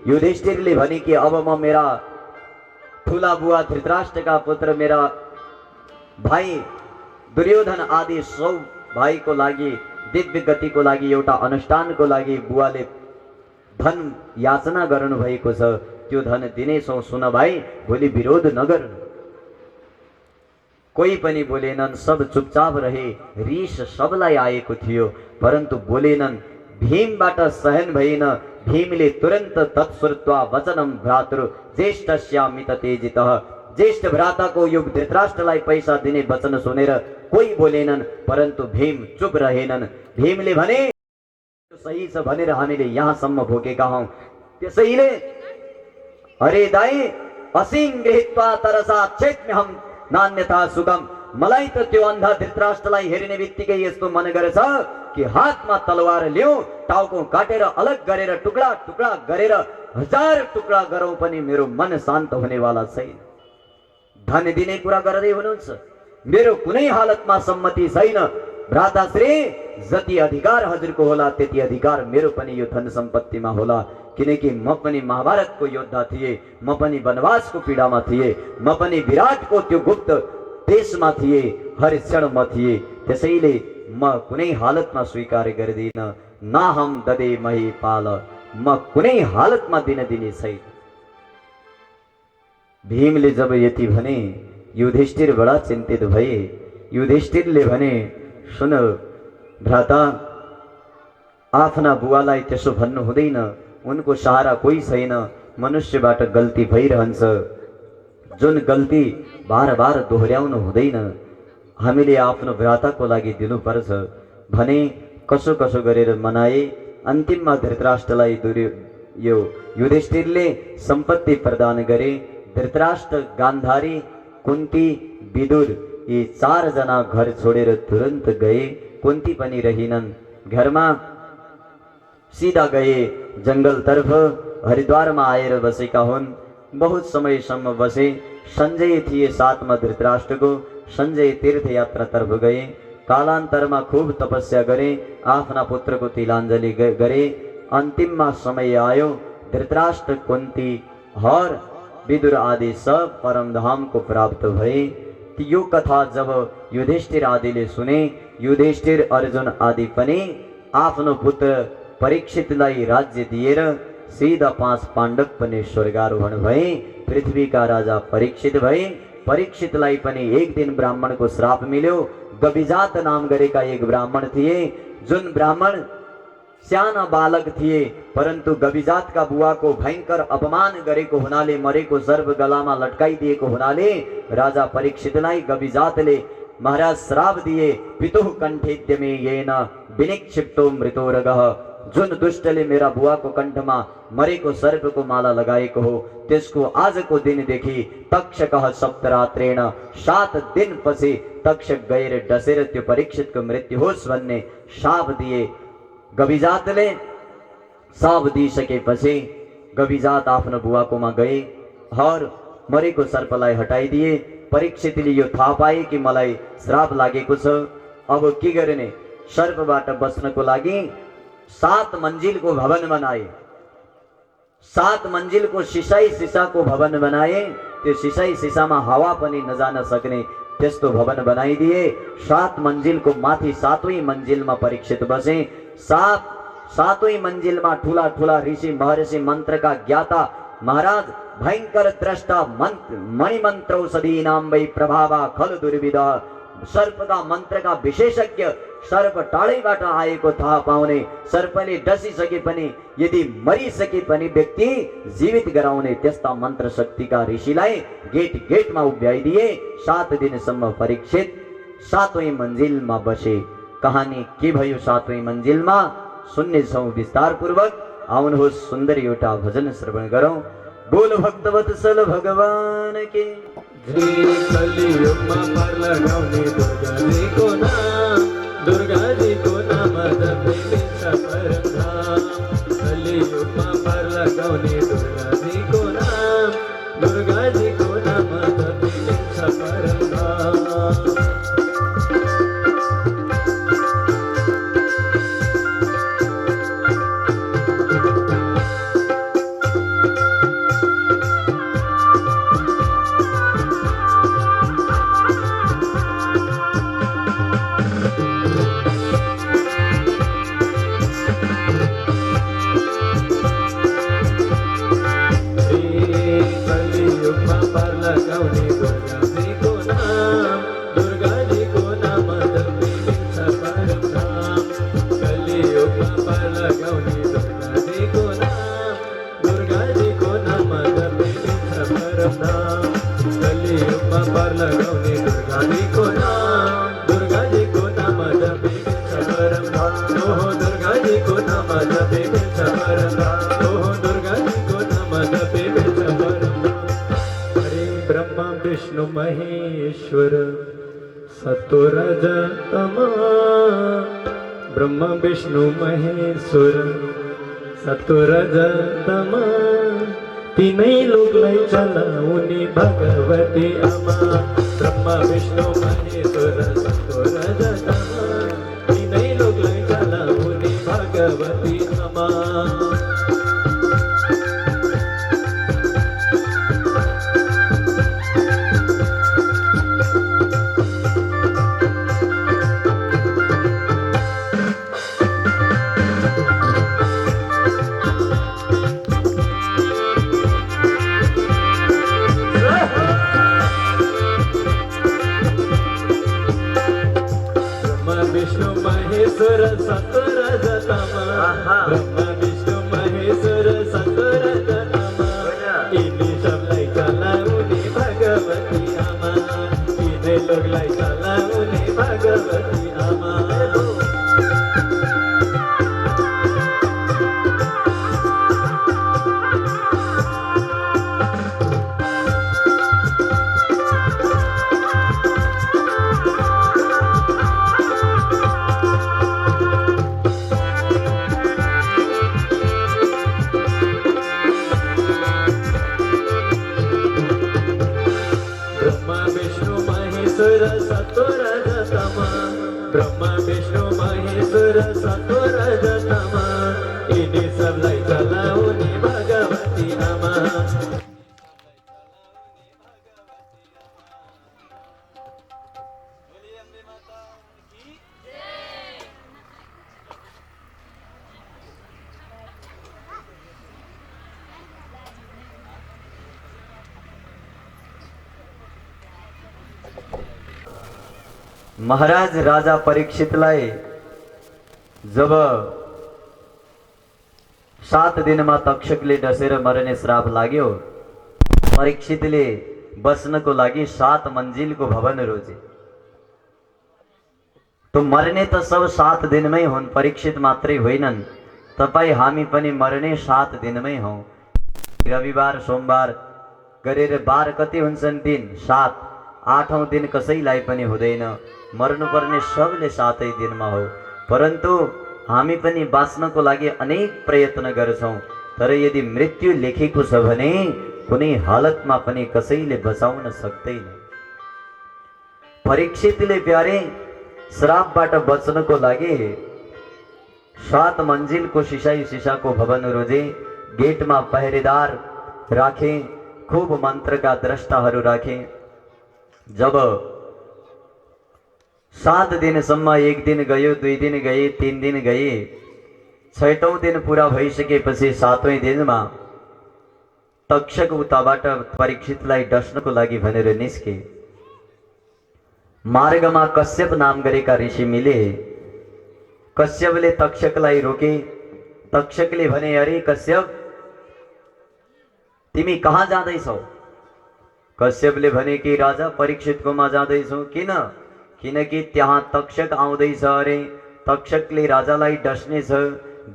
युधिष्ठिरले भने कि अब म मेरा ठुला बुवा धृतराष्ट्रका पुत्र मेरा भाइ दुर्योधन आदि 100 भाइको लागि दिव्य गतिको लागि एउटा अनुष्ठानको लागि बुवाले धन याचना गर्नु भएको छ, त्यो धन दिनेछौँ, सुन भाइ, भोलि विरोध नगर्नु। कोही पनि बोलेनन्, सब चुपचाप रहे। रिस सबलाई आएको थियो, परन्तु बोलेनन्। भीमबाट सहन भएन। भीमले तुरन्त तत्श्रुत्वा वचनम भ्रातृ ज्येष्ठस्यामित तेजितः, ज्येष्ठ भ्राताको यो धृतराष्ट्रलाई पैसा दिने वचन सुनेर कोही बोलेनन्, परन्तु भीम चुप रहेनन्। भीमले भने सही छ भनेर हामीले यहाँसम्म भोगेका हौं, त्यसैले अरे दाइ, असिङ गृहीत्वा तरसा चेत्म्यहम नान्यथा सुगम। मलाई त त्यो अन्धा धृतराष्ट्रलाई हेर्ने बित्तिकै यस्तो मन गर्छ कि हातमा तलवार ल्याऊ, टाउको काटेर अलग गरेर टुक्रा टुक्रा गरेर 1000 टुक्रा गरौँ पनि मेरो मन शान्त हुनेवाला छैन। धन दिने कुरा गर्दै हुनुहुन्छ, मेरो कुनै हालतमा सम्मति छैन। भ्राताश्री, जति अधिकार हजुरको होला त्यति अधिकार मेरो पनि यो धन सम्पत्तिमा होला, किनकि म पनि महाभारतको योद्धा थिए, म पनि वनवासको पीडामा थिए, म पनि विराटको त्यो गुप्त देशमा थिए, हर क्षण म थिए। त्यसैले म कुनै हालतमा स्वीकार गर्दिन। ना हम ददे मही पाल, म कुनै हालतमा दिन दिने छैन। भीमले जब यति भने युधिष्ठिर बडा चिन्तित भए। युधिष्ठिरले भने, सुन भ्राता, आफ्ना बुवालाई त्यसो भन्नु हुँदैन, उनको सहारा कोही छैन, मनुष्यबाट गल्ती भइरहन्छ, जुन गल्ती बार बार दोहोर्याउनु हुँदैन, हामीले आफ्नो भ्राताको लागि दिनुपर्छ भने कसो कसो गरेर मनाए। अन्तिममा धृतराष्ट्रलाई यो युधिष्ठिरले सम्पत्ति प्रदान गरे। धृतराष्ट्र, गान्धारी, कुन्ती, विदुर यी 4 जना घर छोडेर तुरन्त गए। कुन्ती पनि रहिनन् घरमा, सीधा गए जंगलतर्फ, हरिद्वारमा आएर बसेका हुन्। बहुत समयसम्म बसे। संजय थिए साथमा धृतराष्ट्रको। संजय तीर्थयात्रातर्फ गए। कालान्तरमा खूब तपस्या गरे, आफ्ना पुत्रको तिलाञ्जली गरे। अन्तिममा समय आयो, धृतराष्ट्र, कुन्ती और विदुर आदि सब परमधाम को प्राप्त भए। यो कथा जब युधिष्ठिर आदिले सुने, युधिष्ठिर, अर्जुन आदि पनि आफ्नो पुत्र परीक्षितलाई राज्य दिएर सीधा 5 पाण्डव पनि स्वर्गारोहण भए। पृथ्वीका राजा परीक्षित भए। परीक्षितलाई पनि एक दिन ब्राह्मणको श्राप मिल्यो। गविजात नाम गरेका एक ब्राह्मण थिए, जुन ब्राह्मण साना बालक थिए, परन्तु गविजातका बुवाको भयंकर अपमान गरेको हुनाले, मरेको सर्प गलामा लटकाइदिएको हुनाले राजा परीक्षितलाई गविजातले महाराज श्राप दिए। पितुः कण्ठेद्यमे येन विनिक्षिप्तो मृतोरगः, जुन दुष्टले मेरा बुवाको कण्ठमा मरेको सर्पको माला लगाएको हो, त्यसको आजको दिनदेखि तक्षकः सप्तरात्रेण, 7 दिनपछि तक्षक गएर डसेर त्यो परीक्षितको मृत्यु होस् भन्ने शाप दिए। गविजातले शाप दिइसकेपछि गविजात आफ्नो बुवाकोमा गए और मरेको सर्पलाई हटाइदिए। परीक्षितले यो थाहा पाए कि मलाई श्राप लागेको छ, अब के गर्ने? सर्पबाट बच्नको लागि 7 मंजिल को भवन बनाए, 7 मंजिल को शीशाई शीशा को भवन बनाए। त्यो शीशाई शीशामा हावा पनि नजान सक्ने त्यस्तो भवन बनाइदिए। 7 मंजिल को माथि 7वीं मंजिलमा परीक्षित बसे। 7वीं मंजिलमा ठूला ठूला ऋषि महर्षि मन्त्रका ज्ञाता महाराज भयंकर द्रष्टा मणिमन्त्रौषधीनां वै प्रभावा खल दुर्विध सर्पका मन्त्रका विशेषज्ञ, सर्प टाढैबाट आएको थाहा पाउने, सर्पले डसिसके पनि यदि मरिसके पनि व्यक्ति जीवित गराउने त्यस्ता मन्त्र शक्तिका ऋषिलाई गेट गेटमा उभ्याइदिए। 7 दिनसम्म परीक्षित 7वीं मंजिलमा बसे। कहानी के भयो 7वीं मंजिलमा सुन्नेछौं विस्तार पूर्वक। आउनुहोस् सुन्दर एउटा भजन श्रवण गरौं। बोल भक्तवत्सल भगवान के कलियुगमा पार लगाउने दुर्गाजीको नाम, दुर्गाजीको नाम जपिन्छ परमधाम। कलियुगमा पार लगाउने दुर्गाजीको नाम, दुर्गाजीको नाम जपिन्छ परमधाम। विष्णु महेश्वर सतोरजतमा, ब्रह्म विष्णु महेश्वर सतोरजतमा, तीनै लोकलाई चलाउने भगवती आमा। ब्रह्म विष्णु महेश्वर सतोरजतमा, तीनै लोकलाई चलाउने भगवती आमा। महेश्वर सतोरजतमा, ब्रह्म विष्णु महेश्वर सतोरजतमा, यिनी सबलाई चलाउने भगवती आमा, यिनै लोकलाई चलाउने भगवती आमा। ब्रह्म विष्णु महेश्वर सतोरजतमा, यिनी सबलाई चलाउने भगवती आमा। महाराज राजा परीक्षितलाई जब 7 दिनमा तक्षकले डसेर मर्ने श्राप लाग्यो, परीक्षितले बस्नको लागि 7 मन्जिलको भवन रोजे। तो मर्ने त सब 7 दिनमै हुन्, परीक्षित मात्रै होइनन्। तपाई हामी पनि मर्ने 7 दिनमै हौ। रविवार सोमबार गरेर 12 कति हुन्छन् दिन? 7। 8औं दिन कसैलाई पनि हुँदैन। मर्नुपर्ने सबले 7 दिनमा हो। परन्तु हामी पनि बाँच्नको लागि अनेक प्रयत्न गर्छौं, तर यदि मृत्यु लेखेको छ भने कुनै हालतमा पनि कसैले बचाउन सक्दैन। परीक्षितले प्यारे श्रापबाट बच्नको लागि 7 मंजिलको सिसाको भवन रोजे, गेटमा पहरेदार राखे, खूब मन्त्रका द्रष्टाहरू राखे। जब 7 दिनसम्म, 1 दिन गयो, 2 दिन गए, 3 दिन गए, 6औं दिन पुरा भइसकेपछि 7वें दिनमा तक्षक उताबाट परीक्षितलाई डस्नको लागि भनेर निस्के। मार्गमा कश्यप नाम गरेका ऋषि मिले। कश्यपले तक्षकलाई रोके। तक्षकले भने, अरे कश्यप, तिमी कहाँ जाँदैछौ? कश्यपले भने कि राजा परीक्षितकोमा जाँदैछौ। किन? किनकि त्यहाँ तक्षक आउँदैछ अरे। तक्षकले राजालाई डस्नेछ।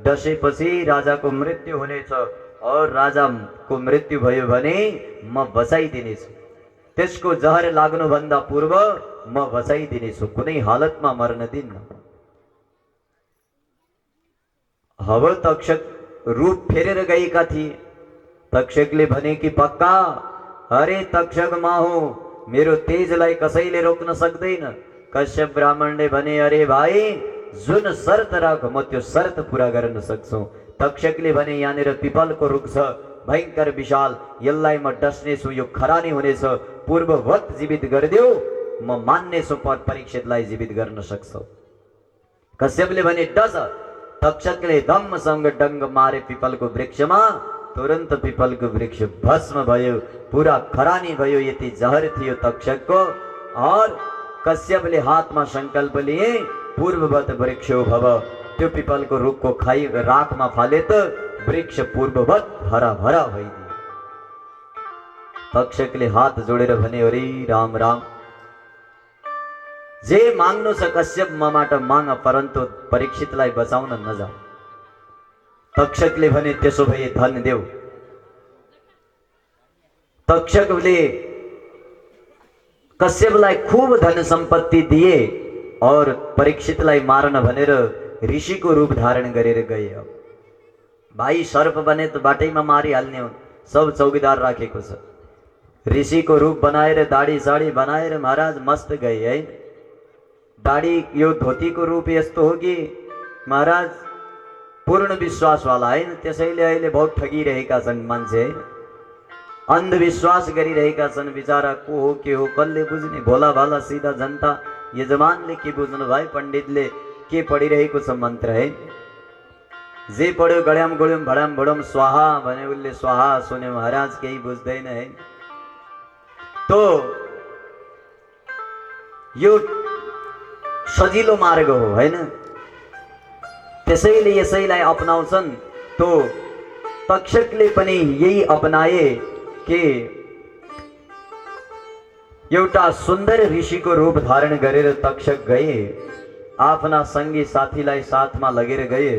डसेपछि राजाको मृत्यु हुनेछ और राजाको मृत्यु भयो भने म बचाइदिनेछु। त्यसको जहर लाग्नुभन्दा पूर्व म बचाइदिनेछु, कुनै हालतमा मर्न दिन्न। अब तक्षक रूप फेरेर गएका थिए। तक्षकले भने कि पक्का? अरे तक्षक म हो, मेरो तेजलाई कसैले रोक्न सक्दैन। कश्यप ब्राह्मणले भने, अरे भाइ, जुन शर्त राख म त्यो शर्त पूरा गर्न सक्छु। तक्षकले भने, यहाँनिर पिपलको रुख छ, भयंकर विशाल, यसलाई म डस्नेछु, यो खरानी हुनेछ, पूर्ववत जीवित गरिदेऊ, म मान्नेछु परीक्षितलाई जीवित गर्न सक्छौ। कश्यपले भने, डस। तक्षकले धम्मसँग डङ्ग मारे पिपलको वृक्षमा। तुरन्त पिपलको वृक्ष भस्म भयो, पूरा खरानी भयो। यति जहर थियो तक्षकको। और कश्यपले हातमा संकल्प लिए, पूर्ववत वृक्षो भव। त्यो पिपलको रुखको खाई राखमा फाले त वृक्ष पूर्ववत हरा भरा भइदियो। तक्षकले हात जोडेर भने, अरे राम राम, जे माग्नु छ कश्यप मबाट माग, परन्तु परीक्षितलाई बचाउन नजाऊ। तक्षकले भने, त्यसो भए धन देऊ। तक्षकले कश्यपलाई खूब धन सम्पत्ति दिए और परीक्षितलाई मार्न भनेर ऋषिको रूप धारण गरेर गए। भाइ सर्प बने त बाटैमा मारिहाल्ने हो, सब चौकीदार राखेको छ। ऋषिको रूप बनाएर, दाढी साडी बनाएर महाराज मस्त गए है। दाढी यो धोतीको रूप यस्तो हो कि महाराज पूर्ण विश्वासवाला है। त्यसैले अहिले बहुत ठगिरहेका छन् मान्छे है, अन्धविश्वास गरिरहेका छन्। बिचारा को हो के हो कसले बुझ्ने? भोला भाला सिधा जनता, यजमानले के बुझ्नु भाइ? पण्डितले के पढिरहेको छ मन्त्र है, जे पढ्यो गड्याम गुड्युम भड्याम भडम स्वाहा भने उसले स्वाहा सुन्यो महाराज, केही बुझ्दैन है। तो यो सजिलो मार्ग हो हैन, त्यसैले यसैलाई अपनाउँछन्। तो तक्षकले पनि यही अपनाए कि एउटा सुन्दर ऋषिको रूप धारण गरेर तक्षक गए। आफ्ना सङ्गी साथीलाई साथमा लगेर गए।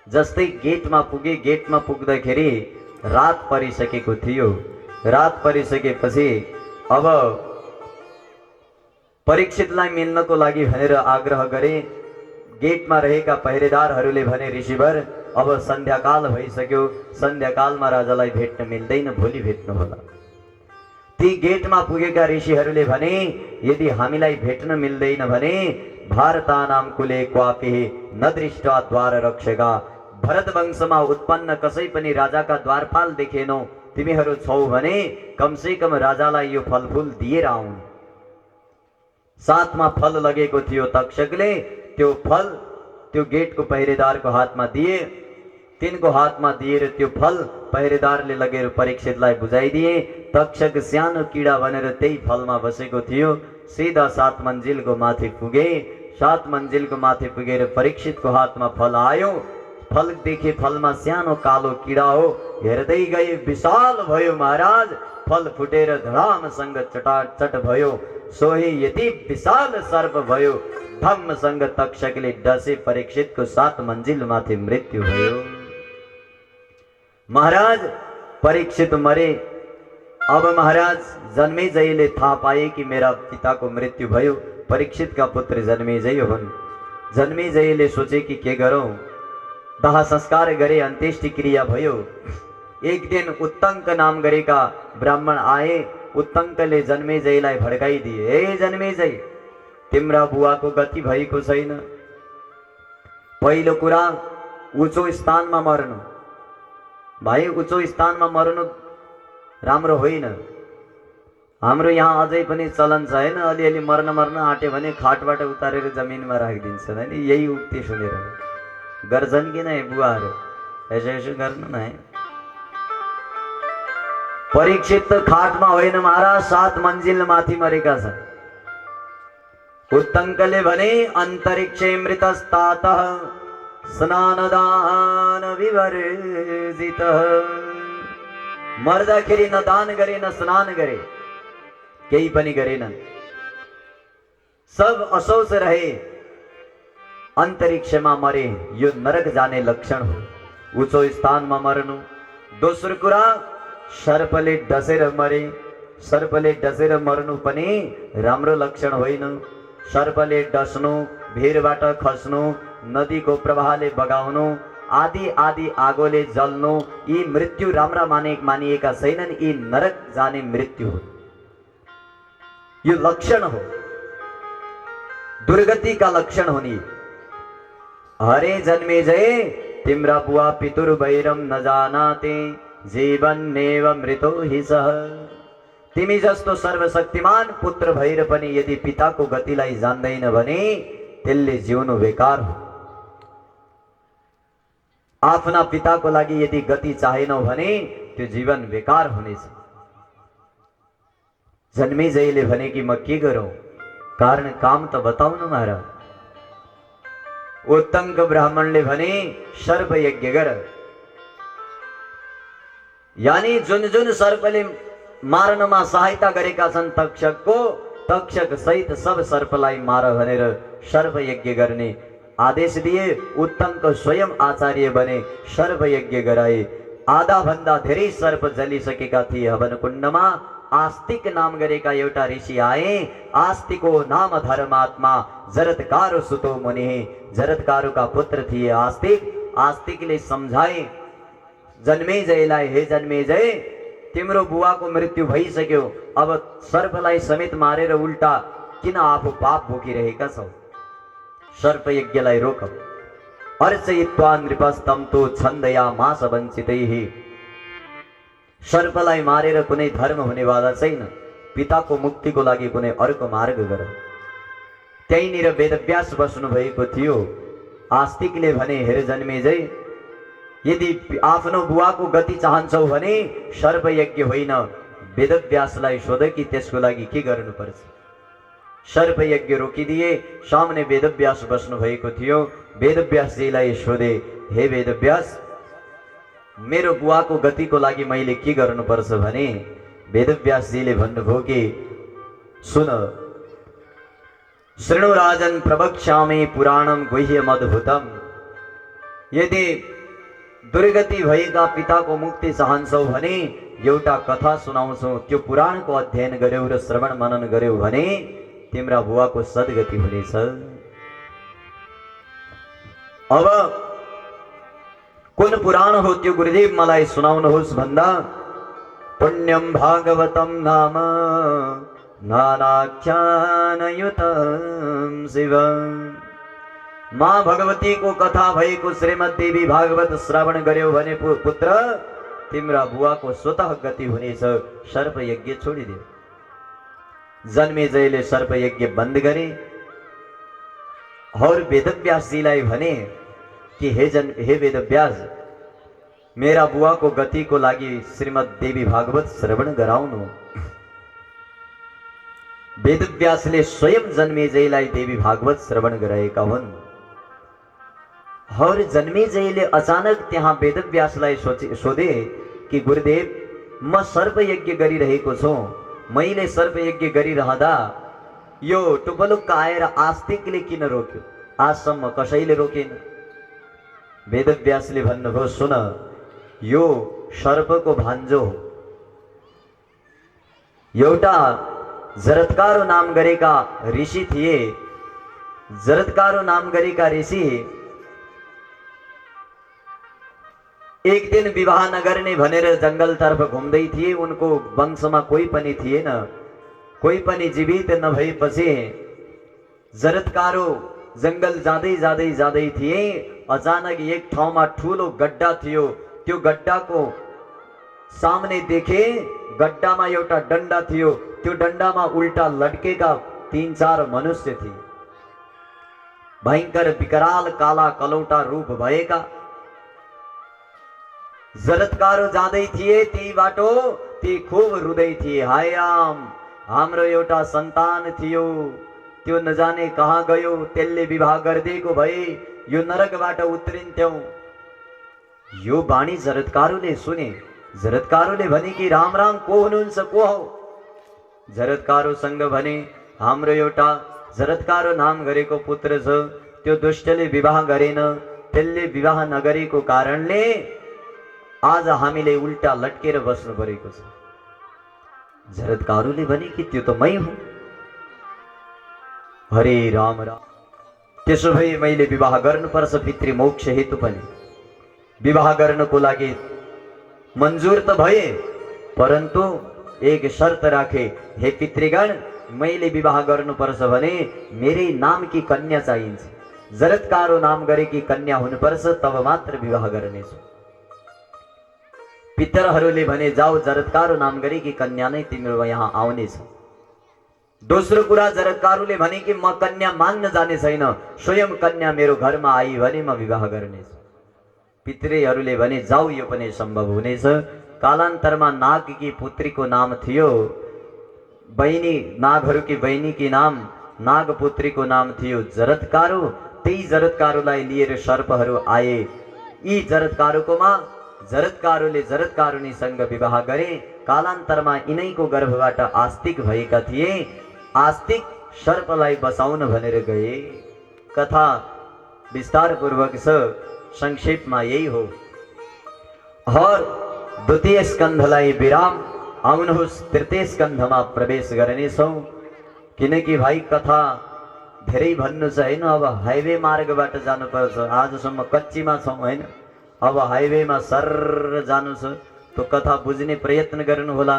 जस्तै गेटमा पुगे, गेटमा पुग्दाखेरि रात परिसकेको थियो। रात परिसकेपछि अब परीक्षितलाई मिल्नको लागि भनेर आग्रह गरे। गेटमा रहेका पहरेदारहरूले भने, ऋषिवर अब सन्ध्याकाल भइसक्यो, सन्ध्याकालमा राजालाई भेट्न मिल्दैन, भोलि भेट्नु होला। ती गेटमा पुगेका ऋषिहरूले भने, यदि हामीलाई भेट्न मिल्दैन भने भारतानाम कुले क्वापि न दृष्टा द्वार रक्षका, भरत वंशमा उत्पन्न कसै पनि राजाका द्वारपाल देखेनौ, तिमीहरू छौ भने कमसे कम राजालाई यो फलफुल दिएर आउन्। साथमा फल लगेको थियो। तक्षकले त्यो फल त्यो गेटको पहरेदारको हातमा दिए। तिनको हातमा दिएर त्यो फल पहरेदारले लगेर परीक्षितलाई बुझाइदिए। तक्षक सानो किडा भनेर त्यही फलमा बसेको थियो। सीधा 7 मन्जिलको माथि पुगे। 7 मन्जिलको माथि पुगेर परीक्षितको हातमा फल आयो। फल देखे फलमा सानो कालो किडा हो। हेर्दै गए विशाल भयो महाराज। फल फुटेर धडामसँग चटाचट भयो। सोही यति विशाल सर्प भयो। धम्मसँग तक्षकले डसे परीक्षितको 7 मन्जिल माथि मृत्यु भयो। महाराज परीक्षित मरे। अब महाराज जन्मेजयले थाहा पाए कि मेरा पिताको मृत्यु भयो। परीक्षितका पुत्र जन्मेजय हुन्। जन्मेजयले सोचे कि के गरौँ। दाह संस्कार गरे, अन्त्येष्टि क्रिया भयो। एक दिन उत्तङ्क नाम गरेका ब्राह्मण आए। उत्तङ्कले जन्मेजयलाई भड्काइदिए, हे जन्मेजय, तिम्रा बुवाको गति भएको छैन। पहिलो कुरा उच्च स्थानमा मर्नु। भाइ उच्च स्थानमा मर्नु राम्रो होइन। हाम्रो यहाँ अझै पनि चलन छ हैन, अलिअलि मर्न आँट्यो भने खाटबाट उतारेर जमिनमा राखिदिन्छन् हैन। यही उक्ति सुनेर गर्छन् कि नै बुवाहरू? यसो यसो गर्नु न है। परीक्षित त खाटमा होइन महाराज, 7 मन्जिल माथि मरेका छन्। उत्तङ्कले भने अन्तरिक्षे मृतस्तातः स्नानदान विवर्जितः। मर्दाखेरि न दान गरे न स्नान गरे, केही पनि गरेनन्, सब असौच रहे, अन्तरिक्षमा मरे। यो नरक जाने लक्षण हो, उच्च स्थानमा मर्नु। दोस्रो कुरा सर्पले डसेर मरे। सर्पले डसेर मर्नु पनि राम्रो लक्षण होइन। सर्पले डस्नु, भिरबाट खस्नु, नदीको प्रवाहले बगाउनु, आदि आदि आगोले जल्नु, यी मृत्यु राम्रा मानिएका छैनन्। यी नरक जाने मृत्यु हो, यो लक्षण हो, दुर्गति का लक्षण होनी। हरे जन्मे जय तिम्रा बुवा पितुर वैरम न जानाते, जीवन नेव मृतो हि सह। तिमी जस्तो सर्वशक्तिमान पुत्र भएर पनि यदि पिताको गतिलाई जान्दैन भने त्यसले जिउनु बेकार हो। आफ्ना पिताको लागि यदि गति चाहेनौ भने त्यो जीवन बेकार हुनेछ। जन्मेजयले भने कि म के गरौं, कारण काम त बताउनु महाराज। उत्तङ्क ब्राह्मणले भने सर्प यज्ञ गर। यानी जुन जुन सर्पले मार्नमा सहायता गरेका छन् तक्षकको, तक्षक सहित सब सर्पलाई मार भनेर सर्प यज्ञ गर्ने आदेश दिए। उत्तङ्क स्वयं आचार्य बने, सर्प यज्ञ गराए। आधा भन्दा धेरै सर्प जलिसकेका थिए हवन कुण्डमा। आस्तिक नाम गरेका एउटा ऋषि आए। आस्तिको नाम धर्मात्मा, जरत्कारो सुतो मुनि। जरत्कारोका पुत्र थिए आस्तिक। आस्तिकले सम्झाए जन्मेजयलाई, हे जन्मेजय तिम्रो बुवाको मृत्यु भइसक्यो, अब सर्पलाई समेत मारेर उल्टा किन आफू पाप भोगिरहेका छौ? सर्प यज्ञलाई रोक। अर्चयित्वा नृपस्तम तो छन्दया मास वञ्चितैः। सर्पलाई मारेर कुनै धर्म हुनेवाला छैन। पिताको मुक्तिको लागि कुनै अर्को मार्ग गर। त्यहीँनिर वेदव्यास बस्नु भएको थियो। आस्तिकले भने हेर जन्मेजय, यदि आफ्नो बुवाको गति चाहन्छौ भने सर्प यज्ञ होइन, वेदव्यासलाई सोध कि त्यसको लागि के गर्नुपर्छ। सर्प यज्ञ रोकिदिए। सामने वेदव्यास बस्नु भएको थियो। वेदव्यासजीलाई सोधे, हे वेदव्यास मेरो बुवाको गतिको लागि मैले के गर्नुपर्छ भने वेदव्यासजीले भन्नुभयो कि सुन, शृणु राजन प्रवक्ष्यामि पुराणम गुह्यमद्भुतम। यदि दुर्गति भएका पिताको मुक्ति चाहन्छौ भने एउटा कथा सुनाउँछौ, त्यो पुराणको अध्ययन गर्यौ र श्रवण मनन गर्यौ भने तिम्रा बुवाको सद्गति हुनेछ। अब कुन पुराण हो त्यो गुरुदेव मलाई सुनाउनुहोस् भन्दा पुण्यम भागवतम नाम नानाख्यानयुतम शिव। माँ भगवती को कथा भएको श्रीमद् देवी भागवत श्रवण गर्यौ भने पुत्र तिम्रा बुवाको स्वतः गति हुनेछ। सर्प यज्ञ छोडिदियो। जन्मेजयले सर्प यज्ञ बन्द गरे और वेदव्यासजीलाई भने कि हे वेदव्यास, मेरा बुवाको गतिको लागि श्रीमद् देवी भागवत श्रवण गराउनु। वेदव्यासले स्वयं जन्मेजयलाई देवी भागवत श्रवण गराएका हुन्। और जन्मेजयले अचानक त्यहाँ वेदव्यासलाई सोधे कि गुरुदेव म सर्प यज्ञ गरिरहेको छु। मैले सर्प यज्ञ गरिरहँदा यो टुपलुक्क आएर आस्तिकले किन रोक्यो? आजसम्म कसैले रोकेन। वेदव्यासले भन्नुभयो सुन, यो सर्पको भान्जो हो। एउटा जरत्कारो नाम गरेका ऋषि थिए। जरत्कारो नाम गरेका ऋषि एक दिन विवाह नगर्ने भनेर जंगलतर्फ घुम्दै थिए। उनको वंशमा कोही पनि थिएन। कोही पनि जीवित नभएपछि जरत्कारो जंगल जाँदै जाँदै जाँदै थिए अचानक एक ठाउँमा ठुलो गड्डा थियो। त्यो गड्डाको सामने देखे गड्डामा एउटा डन्डा थियो। त्यो डन्डामा उल्टा लटकेका 3-4 मनुष्य थिए। भयंकर विकराल काला कलौटा रूप भएका जरत्कारो जाँदै थिए। त्यही बाटो ती खूब रुँदै थिए, हाय राम हाम्रो एउटा सन्तान थियो, त्यो नजाने कहाँ गयो, त्यसले विवाह गरिदिएको भए यो नरकबाट उत्रिन्थ्यौं। यो बाणी जरत्कारुले सुने। जरत्कारुले भने कि राम राम को हुनुहुन्छ, को हो? जरत्कारुसँग भने हाम्रो एउटा जरत्कारो नाम गरेको पुत्र छ, त्यो दुष्टले विवाह गरेन, त्यसले विवाह नगरेको कारणले आज हामीले उल्टा लटकेर बस्नु परेको छ। जरत्कारुले भने कि त्यो त मै हुँ। हरे राम राम, त्यसो भए मैले विवाह गर्नुपर्छ पितृमोक्ष हेतु पनि। विवाह गर्नको लागि मन्जुर त भए, परन्तु एक शर्त राखे, हे पितृगण मैले विवाह गर्नुपर्छ भने मेरै नामकी कन्या चाहिन्छ। जरत्कारो नाम गरेकी कन्या हुनुपर्छ, तब मात्र विवाह गर्नेछु। पितरहरूले भने जाऊ जरत्कारो नाम गरेकी कन्या नै तिम्रो यहाँ आउनेछ। दोस्रो कुरा जरत्कारुले भने कि म कन्या माग्न जाने छैन, स्वयं कन्या मेरो घरमा आई भने म विवाह गर्नेछु। पितृहरूले भने जाऊ यो पनि सम्भव हुनेछ। कालान्तरमा नागकी पुत्रीको नाम थियो, बहिनी नागहरूकी बहिनीकी नाम नागपुत्रीको नाम थियो जरत्कारो। त्यही जरत्कारुलाई लिएर सर्पहरू आए। यी जरत्कारुकोमा जरत्कारुले जरत्कारुनीसँग विवाह गरे। कालान्तरमा यिनैको गर्भबाट आस्तिक भएका थिए। आस्तिक सर्पलाई बचाउन भनेर गए। कथा विस्तार पूर्वक छ, संक्षेपमा यही हो। और द्वितीय स्कन्धलाई विराम, आउनुहोस् तृतीय स्कन्धमा प्रवेश गर्नेछौँ। किनकि भाइ कथा धेरै भन्नु छ हैन। अब हाइवे मार्गबाट जानुपर्छ, आजसम्म कच्चीमा छौँ हैन। अब हाइवेमा सर जानु छ, त्यो कथा बुझ्ने प्रयत्न गर्नुहोला।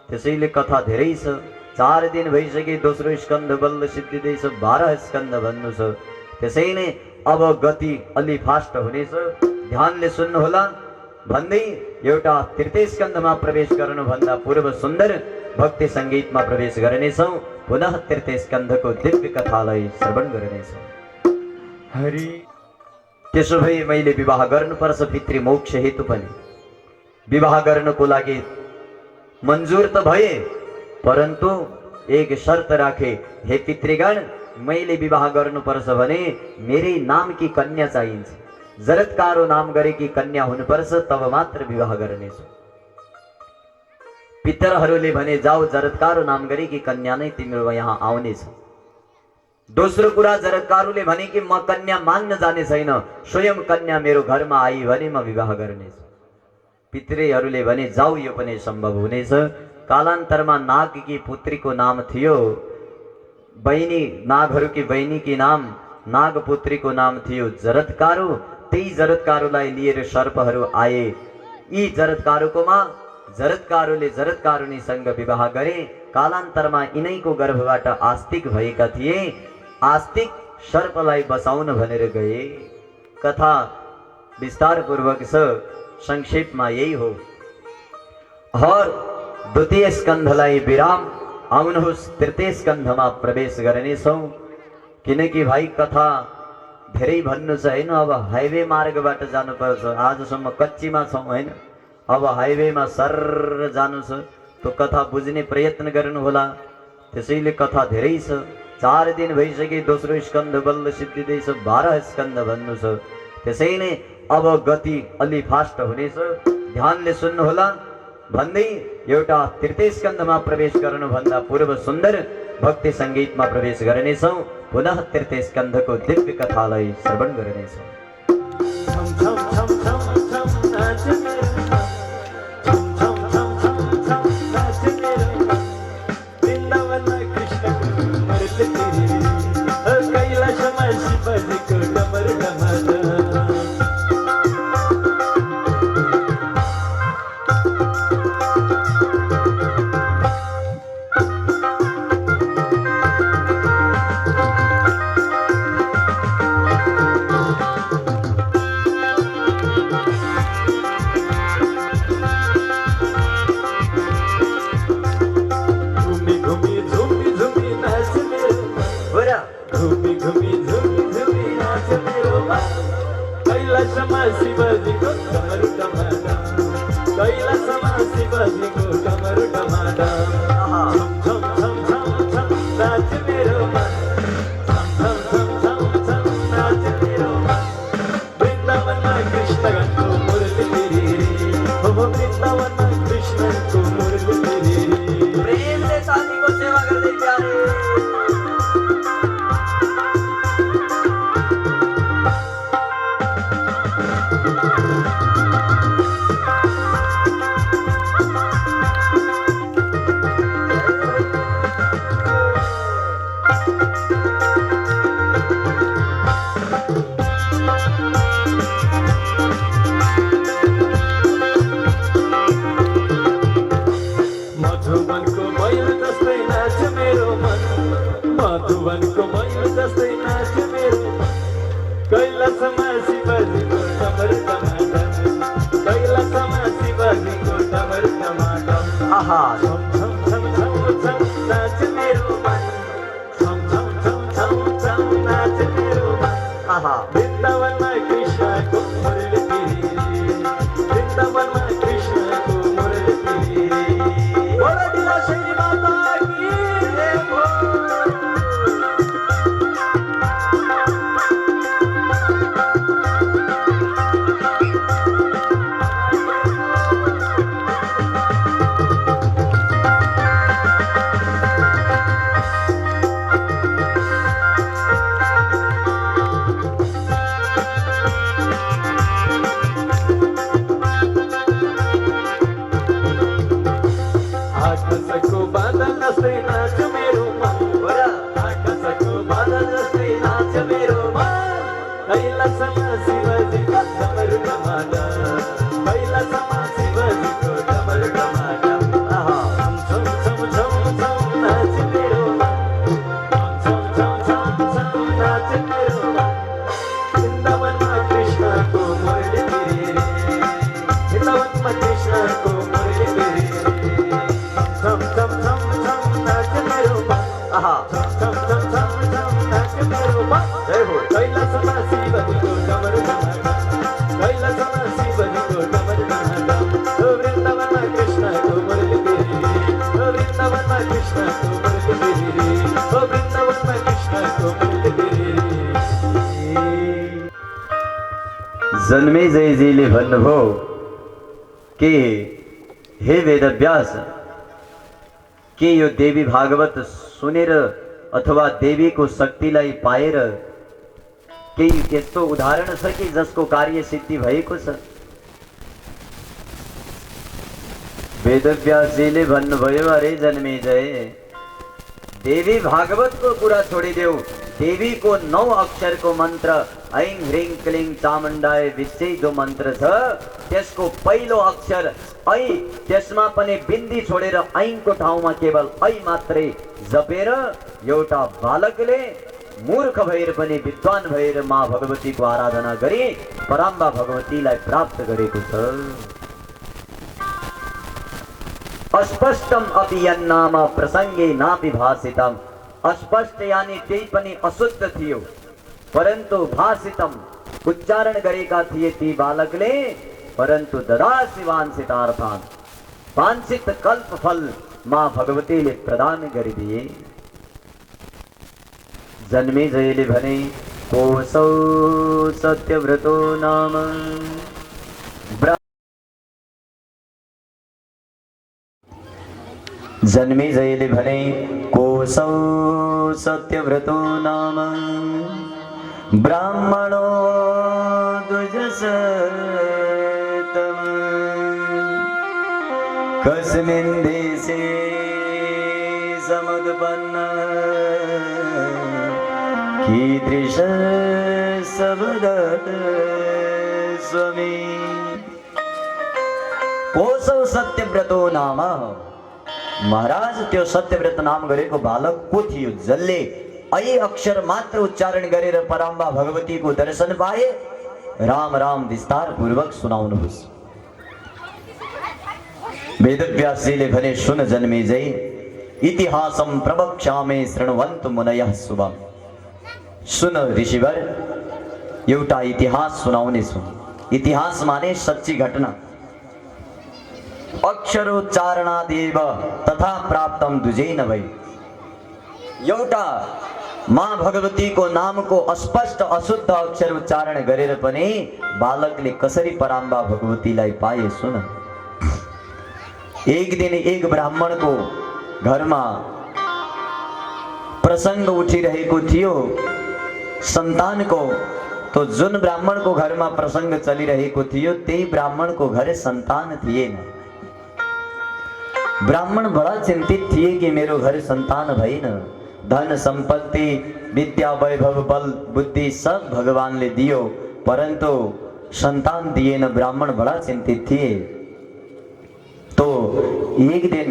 त्यसैले कथा धेरै छ, 4 दिन भइसके दोस्रो स्कन्ध बल्ल सिद्धिँदैछ, 12 स्कन्ध भन्नु छ। त्यसैले अब गति अलि फास्ट हुनेछ, ध्यानले सुन्नुहोला। भन्दै एउटा तृतीय स्कन्धमा प्रवेश गर्नुभन्दा पूर्व सुन्दर भक्ति सङ्गीतमा प्रवेश गर्नेछौँ। पुनः तृतीय स्कन्धको दिव्य कथालाई श्रवण गर्नेछौँ। हरि, त्यसो भए मैले विवाह गर्नुपर्छ पितृमोक्ष हेतु पनि। विवाह गर्नको लागि मन्जुर त भए, परन्तु एक शर्त राखे, हे पितृगण मैले विवाह गर्नुपर्छ भने मेरै नामकी कन्या चाहिन्छ। जरत्कारो नाम गरेकी कन्या हुनुपर्छ, तब मात्र विवाह गर्नेछु। पितरहरूले भने जाऊ जरत्कारो नाम गरेकी कन्या नै तिम्रो यहाँ आउनेछ। दोस्रो कुरा जरत्कारुले भने कि म कन्या माग्न जाने छैन, स्वयं कन्या मेरो घरमा आई भने म विवाह गर्नेछु। पितृहरूले भने जाऊ यो पनि सम्भव हुनेछ। कालान्तरमा नागकी पुत्रीको नाम थियो, बहिनी नागहरूकी बहिनीकी नाम नागपुत्रीको नाम थियो जरत्कारो। त्यही जरत्कारुलाई लिएर सर्पहरू आए। यी जरत्कारुकोमा जरत्कारुले जरत्कारुनीसँग विवाह गरे। कालान्तरमा यिनैको गर्भबाट आस्तिक भएका थिए। आस्तिक सर्पलाई बचाउन भनेर गए। कथा विस्तार पूर्वक छ, संक्षेपमा यही हो। और द्वितीय स्कन्धलाई विराम, आउनुहोस् तृतीय स्कन्धमा प्रवेश गर्नेछौँ। किनकि भाइ कथा धेरै भन्नु छ हैन। अब हाइवे मार्गबाट जानुपर्छ, आजसम्म कच्चीमा छौँ हैन। अब हाइवेमा सर जानु छ, त्यो कथा बुझ्ने प्रयत्न गर्नुहोला। त्यसैले कथा धेरै छ, 4 दिन भइसके दोस्रो स्कन्ध बल्ल सिद्धिँदैछ, 12 स्कन्ध भन्नु छ। त्यसैले अब गति अलि फास्ट हुनेछ, ध्यानले सुन्नुहोला। भन्दै एउटा तृतीय स्कन्धमा प्रवेश गर्नुभन्दा पूर्व सुन्दर भक्ति सङ्गीतमा प्रवेश गर्नेछौँ। पुनः तृतीय स्कन्धको दिव्य कथालाई श्रवण गर्नेछौँ। कैलासमासी बजेको डमरु डमाडम कैलासमासी बजेको डमरु डमाडम झम झम झम झम झम नाच मेरो मन झम झम झम झम झम नाच मेरो मन वृन्दावनमा कृष्णको मुरली रे हो वृन्दावनमा कृष्णको मुरली रे प्रेम से साथी को सेवा कर दे प्यारे। मधुवनको मयूर जस्तै नाच मेरो मन मधुवनको मयूर जस्तै नाच मेरो मन कैलासमा शिवजीको डमर डमाडम कैलासमा शिवजीको डमर डमाडम आहा झम झम झम झम झम नाच मेरो मन झम झम झम झम झम नाच मेरो मन आहा वृन्दावनमा कृष्णको मुरली रे वृन्दावनमा कृष्णको मुरली रे बोलो दिला श्री माता की जय हो। आकाशको बादल जस्तै नाच मेरो मन आकाशको बादल जस्तै नाच मेरो मन कैलासमा शिवजीको डमरु डमाडम कैलासमा शिवजीको डमरु डमाडम आहा झम झम झम झम नाच मेरो मन झम झम झम झम नाच मेरो मन वृन्दावनमा कृष्णको मुरली रे वृन्दावनमा कृष्णको मुरली रे झम झम झम झम नाच मेरो मन आहा झम झम झम झम नाच मेरो मन जय हो। कैलासमा शिवजीको डमरु डमाडम कैलासमा शिवजीको डमरु डमाडम वृन्दावनमा कृष्णको मुरली रे वृन्दावनमा कृष्णको मुरली रे वृन्दावनमा कृष्णको मुरली रे। जन्मेजयजीले भन्नुभयो कि हे वेदव्यास के यो देवी भागवत सुनेर अथवा देवीको शक्तिलाई पाएर केही त्यस्तो उदाहरण छ कि जसको कार्य सिद्धि भएको छ। वेदव्यासजीले भन्नुभयो अरे जन्मेजय देवी भागवतको कुरा छोडिदेऊ देवीको 9 अक्षरको मन्त्र ऐं ह्रीं क्लीं चामुण्डाय विषे जो मन्त्र छ त्यसको पहिलो अक्षर ऐ त्यसमा पनि बिन्दी छोडेर ऐंको ठाउँमा केवल ऐ मात्रै जपेर एउटा बालकले मूर्ख भएर पनि विद्वान भएर माँ भगवतीको आराधना गरी पराम्बा भगवतीलाई प्राप्त गरेको छ। अस्पष्टम अपि यन्नाम प्रसंगे नापि भासितम अस्पष्ट यानी त्यही पनि अशुद्ध थियो परन्तु भासितम उच्चारण गरेका थिए ती बालकले परन्तु ददासि वाञ्छितार्थान् वाञ्छित कल्प फल माँ भगवतीले प्रदान गरिदिए। जन्मेजयले भने कोसौ सत्यव्रतो नाम जन्मेजयले भने कोसौ सत्यव्रतो नाम ब्राह्मणो द्विजसतम कस्मिन् देशे समुत्पन्न कीदृश सबदत् स्वामी कोसौ सत्यव्रतो नाम महाराज त्यो सत्यव्रत नाम गरेको बालक को थियो जसले ऐ अक्षर मात्र उच्चारण गरेर पराम्बा भगवतीको दर्शन पाए। राम राम विस्तार पूर्वक सुनाउनुहोस्। वेदव्यासजीले भने सुन जन्मेजय इतिहासम प्रवक्ष्यामि शृण्वन्तु मुनयः शुभम। सुन ऋषिवर एउटा इतिहास सुनाउने छु इतिहास माने सच्ची घटना। अक्षरोच्चारणादेव तथा प्राप्तम दुजेन भई। एउटा माँ भगवती को नाम को अस्पष्ट अशुद्ध अक्षर उच्चारण गरेर पनि बालकले कसरी पराम्बा भगवतीलाई पाए सुन। एक दिन एक ब्राह्मण को घरमा प्रसंग उठिरहेको थियो संतान को। तो जुन ब्राह्मण को घर में प्रसंग चलिरहेको थियो त्यही ब्राह्मण को घर संतान थिएन। ब्राह्मण बड़ा चिंतित थिए कि मेरो घर संतान भएन। धन संपत्ति विद्या वैभव बल बुद्धि सब भगवानले दियो परंतु संतान दिएन। ब्राह्मण बड़ा चिंतित थिए। तो एक दिन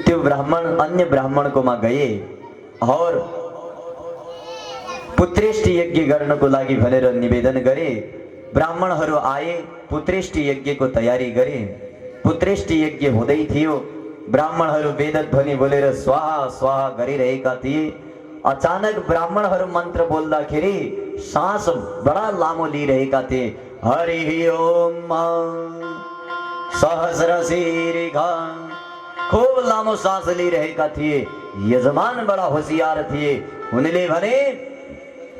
त्यो ब्राह्मण अन्य ब्राह्मण को मा गए और पुत्रेष्टि यज्ञ गर्नको लागि भनेर निवेदन गरे। ब्राह्मणहरू आए, पुत्रेष्टि यज्ञ को तयारी गरे। पुत्रेष्टि यज्ञ हुँदै थियो। ब्राह्मणहरू वेदध्वनि बोलेर स्वाहा स्वाहा गरिरहेका थिए। अचानक ब्राह्मणहरू मन्त्र बोल्दाखेरि सास बडा लामो लिइरहेका थिए। हरि ओम सहस्र शीर्षा, खूब लामो सास लिइरहेका थिए। यजमान बडा होशियार थिए। उनले भने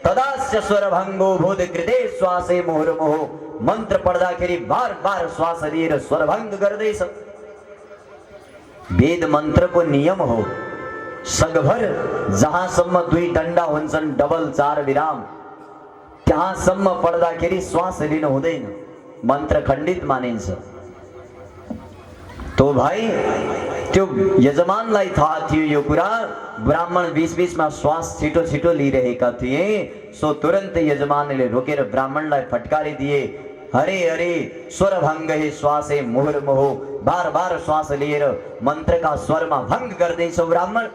तदास्य स्वरभंगो भूत कृते श्वासे मुहुर्मुहु। मंत्र पढ्दाखेरि बार बार श्वास लिएर स्वरभंग गर्दैछ। वेद मंत्र को नियम हो सगभर जहाँसम्म 2 डन्डा हुन्छन् डबल 4 विराम त्यहाँसम्म पढ्दाखेरि श्वास लिनु हुँदैन, मंत्र खण्डित मानिन्छ। तो भाई त्यो यजमानलाई थाहा थियो यो कुरा। ब्राह्मण बीच बीचमा श्वास छिटो छिटो लिइरहेका थिए। सो तुरंत यजमानले रोकेर ब्राह्मणलाई फटकारी दिए। हरे हरे स्वरभंग हे श्वासे मुहुर्मुहु। बार बार श्वास लिएर मंत्र का स्वर में भंग गर्दैछौ ब्राह्मण।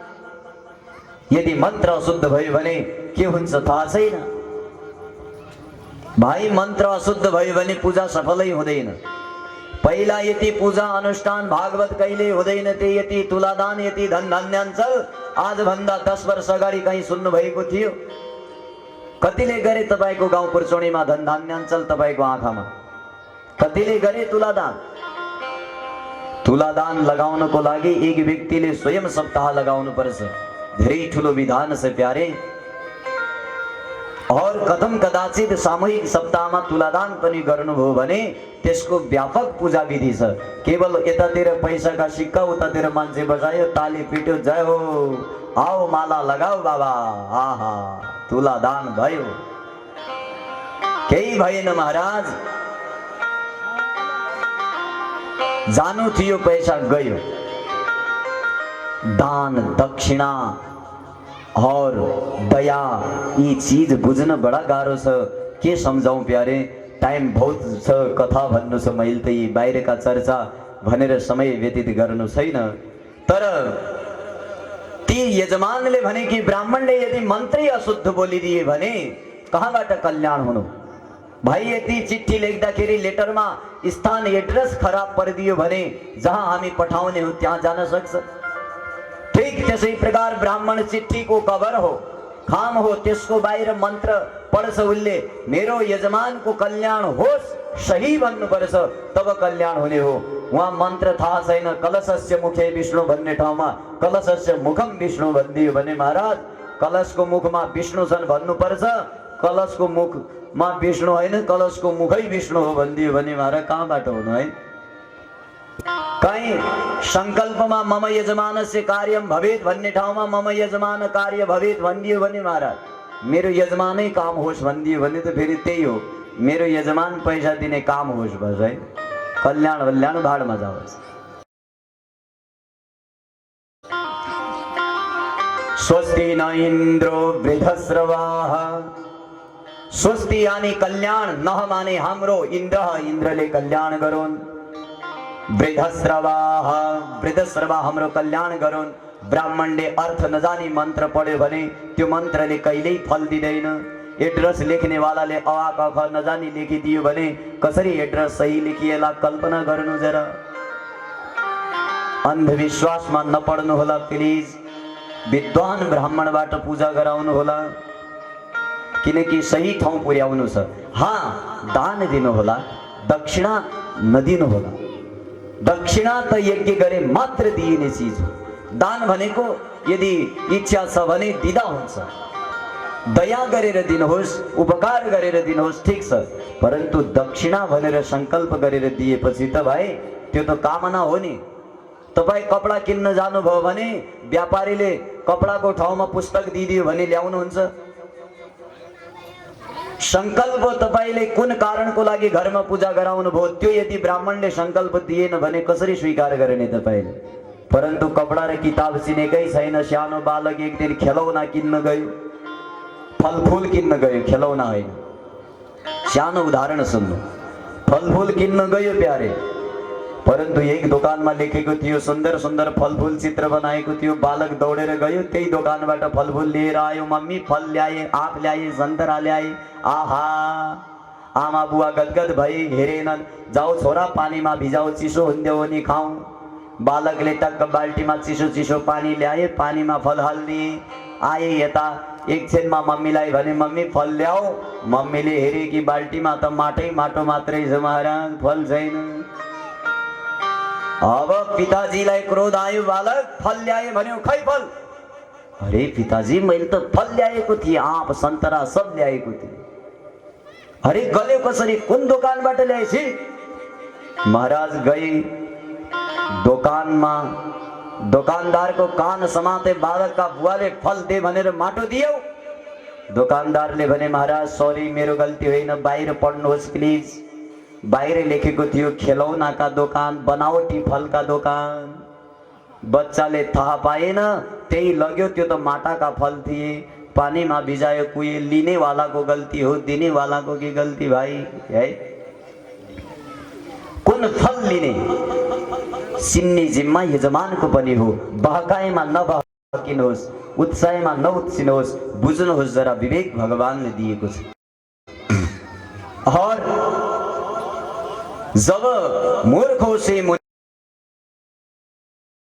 यदि मंत्र अशुद्ध भयो भने के हुन्छ थाहा छैन। भाइ मंत्र अशुद्ध भयो भने पूजा सफलै हुँदैन। पहिला यति पूजा अनुष्ठान भागवत कहिले हुँदैन थिए। यति तुलादान यति धन धान्याञ्चल आज भन्दा 10 वर्ष अगाडि कहीं सुन्नु भएको थियो? कतिले गरे तपाईको गाउँ पुर्चोणीमा धन धान्याञ्चल तपाईको आँखामा? कतिले गरे तुलादान? तुलादान लगाउनको लागि एक व्यक्तिले स्वयं सप्ताह लगाउनु पर्छ। धेरै ठुलो विधान छ प्यारे। और कदम कदाचित सामूहिक सप्ताहमा तुलादान पनि गर्नुभयो भने त्यसको व्यापक पूजा विधि छ। केवल यतातिर पैसाका सिक्का उतातिर मान्छे बजायो ताली पिट्यो जय हो आओ माला लगाओ बाबा आहा तुलादान भयो। केही भएन महाराज, जानु थियो पैसा गयो। दान दक्षिणा और दया यी चीज बुझ्न बडा गाह्रो छ। के सम्झाउँ प्यारे, टाइम बहुत छ कथा भन्नु छ। मैले त यी बाहिरका चर्चा भनेर समय व्यतीत गर्नु छैन। तर ती यजमानले भने कि ब्राह्मणले यदि मन्त्रै अशुद्ध बोलिदिए भने कहाँबाट कल्याण हुनु? भाइ यदि चिट्ठी लेख्दाखेरि लेटरमा स्थान एड्रेस खराब परिदियो भने जहाँ हामी पठाउने हो त्यहाँ जान सक्छ। ठीक त्यसै प्रकार ब्राह्मण चिट्ठी को कवर हो खाम हो त्यसको बाहिर मन्त्र पढ्छ उसले मेरो यजमान को कल्याण होस् सही भन्नुपर्छ तब कल्याण हुने हो। वहाँ मन्त्र थाहा छैन। कलशस्य मुखे विष्णु भन्ने ठाउँमा कलशस्य मुखम विष्णु भनिदियो भने महाराज कलशको मुखमा विष्णु छन् भन्नुपर्छ। कलशको मुखमा विष्णु होइन कलशको मुखै विष्णु हो भनिदियो भने महाराज कहाँबाट हुनु है? कहीं संकल्पमा मम यजमानस्य कार्यम भवेत् भन्ने ठाउँमा मम यजमान कार्य भवेत् भनिदियो भने महाराज मेरो यजमानै काम होस् भनिदियो भने त फेरि त्यही हो। मेरो यजमान पैसा दिने काम होस् बस है। कल्याण वल्याण भाडमा जाओस्। स्वस्ति न इन्द्रो वृद्धश्रवाः। स्वस्ति यानी कल्याण, नह माने हाम्रो इन्द्र इन्द्रले कल्याण गरून्। वृद्धश्रवाः वृद्धश्रवा हाम्रो कल्याण गरून्। ब्राह्मणले अर्थ नजानी मन्त्र पढ्यो भने त्यो मन्त्रले कहिल्यै फल दिँदैन। एड्रेस लेख्नेवालाले अ आ क ख नजानी लेखिदियो भने कसरी एड्रेस सही लेखिएला कल्पना गर्नु जरा। अन्धविश्वासमा नपड्नु होला प्लिज। विद्वान ब्राह्मणबाट पूजा गराउनु होला। किनकि सही ठाउँ पुर्याउनु छ। हाँ, दान दिनु होला, दक्षिणा नदिनु होला। दक्षिणा त यज्ञ गरे मात्र दिइने चीज हो। दान भनेको यदि इच्छा छ भने दिँदा हुन्छ। दया गरेर दिनुहोस्, उपकार गरेर दिनुहोस्, ठीक छ, परन्तु दक्षिणा भनेर संकल्प गरेर दिएपछि त भाइ त्यो त कामना हो नि। तपाईँ कपडा किन्न जानुभयो भने व्यापारीले कपडाको ठाउँमा पुस्तक दिइदियो भने ल्याउनुहुन्छ? संकल्प तपाईले कुन कारणको लागि घरमा पूजा गराउनु भयो त्यो यदि ब्राह्मणले संकल्प दिएन भने कसरी स्वीकार गर्ने तपाईले? परन्तु कपडा र किताब चिनेकै छैन, सानो बालक एक दिन खेलौना किन्न गयो, फलफूल किन्न गयो, खेलौना होइन। सानो उदाहरण सुन्नु, फलफूल किन्न गयो प्यारे, परन्तु एक दोकानमा लेखेको थियो, सुन्दर सुन्दर फलफूल चित्र बनाएको थियो। बालक दौडेर गयो, त्यही दोकानबाट फलफूल लिएर आयो। मम्मी फल ल्याए, आँप ल्याए, सन्तरा ल्याए। आहा, आमा बुवा गदगद भई हेरेनन्। जाऊ छोरा, पानीमा भिजाऊ, चिसो हुन्थ्यो भने खाऊ। बालकले टक्क बाल्टीमा चिसो चिसो पानी ल्याए, पानीमा फल हाल्दिए। आए यता, एकछिनमा मम्मीलाई भने मम्मी फल ल्याऊ। मम्मीले हेरे कि बाल्टीमा त माटै माटो मात्रै छ महाराज, फल छैन। अब पिताजीलाई क्रोध आयो, बालक फल ल्याए भन्यो, खै फल? अरे पिताजी, मैले त फल ल्याएको थिएँ, आँप सन्तरा सब ल्याएको थिएँ। अरे गल्यो कसरी? कुन दोकानबाट ल्याएछि? महाराज गए दोकानमा, दोकानदारको कान समाते बालकका बुवाले फल दे भनेर माटो दियो। दोकानदारले भने महाराज सरी, मेरो गल्ती होइन, बाहिर पढ्नुहोस् प्लिज। बाहिर लेखेको थियो खेलौनाका दोकान, बनावटी फलका दोकान। बच्चाले थाहा पाएन, त्यही लग्यो, त्यो त माटाका फल थिए, पानीमा भिजायो कुए। लिने वालाको गल्ती हो, दिने वालाको के गल्ती भाइ है? कुन फल लिने सिन्ने जिम्मा यजमानको पनि हो। बहकाएमा नबहकिनुहोस्, उत्साहमा नउत्सिनुहोस्, बुझ्नुहोस् जरा, विवेक भगवानले दिएको छ। और जब मूर्खों से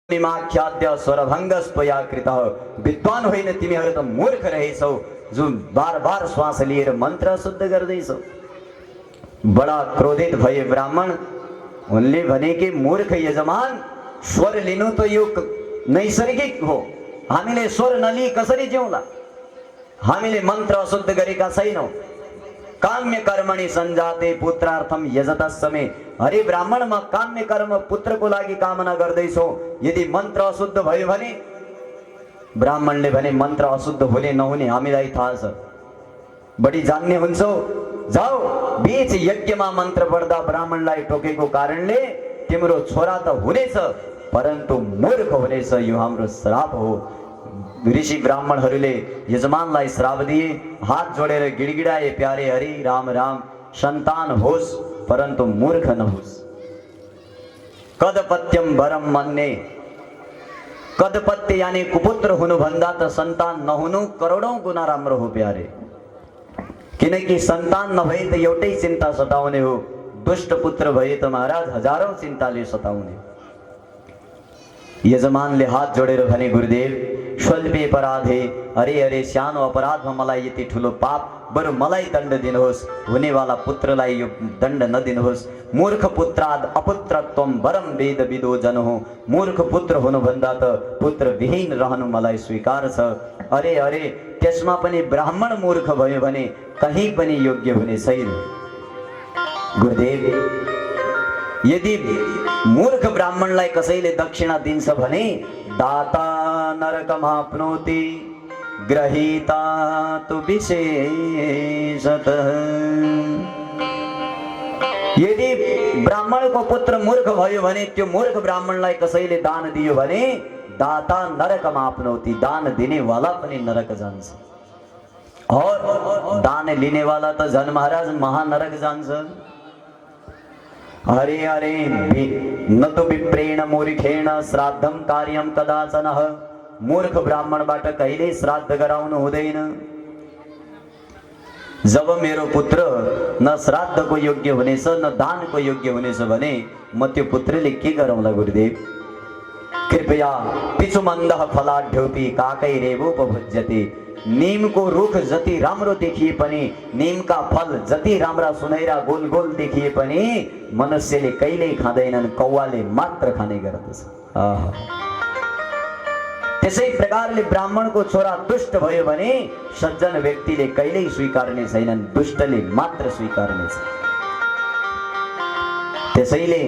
मुनिमाख्याद्य स्वरभंगस्पया कृतः, विद्वान होइन तिमीहरू त मूर्ख रहेछौ, जो बार बार श्वास लिएर मन्त्र शुद्ध गर्दैछौ। बडा क्रोधित भए ब्राह्मण। उनले भने कि मूर्ख यजमान, स्वर लिनु त यो नैसर्गिक हो, हामीले स्वर नलिई कसरी जिउँला? हामीले मन्त्र अशुद्ध गरेका छैनौं। काम्य कर्मणि संजाते पुत्रार्थम यजतस्समे। अरे ब्राह्मण, म काम्य कर्म पुत्रको लागि कामना गर्दैछौ, यदि मन्त्र अशुद्ध भयो भने? ब्राह्मणले भने मन्त्र अशुद्ध हुने नहुने हामीलाई थाहा छ, बढी जान्ने हुन्छौ। जाऊ, बीच यज्ञमा मन्त्र पढ्दा ब्राह्मणलाई टोकेको कारणले तिम्रो छोरा त हुनेछ, परन्तु मूर्ख हुनेछ, यो हाम्रो श्राप हो। ऋषि ब्राह्मणहरूले यजमानलाई श्राप दिए, हात जोडेर गिडगिडाए, प्यारे हरि राम राम, सन्तान होस् परन्तु मूर्ख नहोस्। कदपत्यम वरम मन्ने। कदपत्य यानी कुपुत्र हुनुभन्दा त सन्तान नहुनु करोडौं गुना राम्रो हो प्यारे। किनकि सन्तान नभए त एउटै चिन्ता सताउने हो, दुष्ट पुत्र भए त महाराज हजारौं चिन्ताले सताउने। यजमानले हात जोडेर भने गुरुदेव स्वल्पे अपराधे, अरे अरे सानो अपराधमा मलाई यति ठुलो पाप, बरु मलाई दण्ड दिनुहोस्, हुनेवाला पुत्रलाई यो दण्ड नदिनुहोस्। मूर्ख पुत्राद अपुत्रत्वम वरम वेद विदो जनो। मूर्ख पुत्र हुनुभन्दा त पुत्र विहीन रहनु मलाई स्वीकार छ। अरे अरे, त्यसमा पनि ब्राह्मण मूर्ख भयो भने कहीं पनि योग्य हुने छैन। गुरुदेव, यदि मूर्ख ब्राह्मणलाई कसैले दक्षिणा दिन्छ भने दाता नरकमाप्नोति ग्रहीता तु विशेषतः। यदि ब्राह्मणको पुत्र मूर्ख भयो भने त्यो मूर्ख ब्राह्मणलाई कसैले दान दियो भने दाता नरकमाप्नोति, दान दिनेवाला पनि नरक जान्छ। और दान लिनेवाला त झन् महाराज महानरक जान्छ। अरे अरे, न तो विप्रेण मूर्खेण श्राद्धम कार्यम कदाचन। मूर्ख ब्राह्मणबाट कहिले श्राद्ध गराउनु हुँदैन। जब मेरो पुत्र न श्राद्धको योग्य हुनेछ न दानको योग्य हुनेछ भने म त्यो पुत्रले के गराउँला गुरुदेव? कृपया पिचुमन्दः फलाढ्योपि काकैरेवोपभुज्यते। नीमको रुख जति राम्रो देखिए पनि, नीमका फल जति राम्रा सुनैरा गोल गोल देखिए पनि मनुष्यले कहिल्यै खाँदैनन्, कौवाले मात्र खाने गर्दछ। त्यसै प्रकारले ब्राह्मणको छोरा दुष्ट भयो भने सज्जन व्यक्तिले कहिल्यै स्वीकार्ने छैनन्, दुष्टले मात्र स्वीकार्नेछ। त्यसैले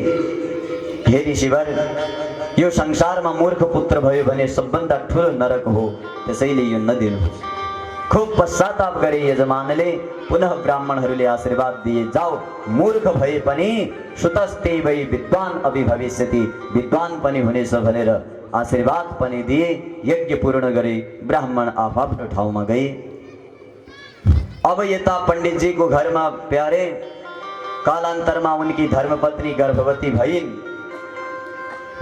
हे ऋषिवर, यो संसारमा मूर्ख पुत्र भयो भने सबभन्दा ठुलो नरक हो, त्यसैले यो नदिनुहोस्। खूब पश्चाताप गरे यजमानले, पुनः ब्राह्मणहरूले आशीर्वाद दिए, जाऊ मूर्ख भए पनि सुतस्ते वै विद्वान अभिभविष्यति, विद्वान पनि हुनेछ भनेर आशीर्वाद पनि दिए। यज्ञ पूर्ण गरे, ब्राह्मण आफ्नो ठाउँमा गए। अब यता पण्डितजीको घरमा प्यारे, कालान्तरमा उनकी धर्मपत्नी गर्भवती भइन्।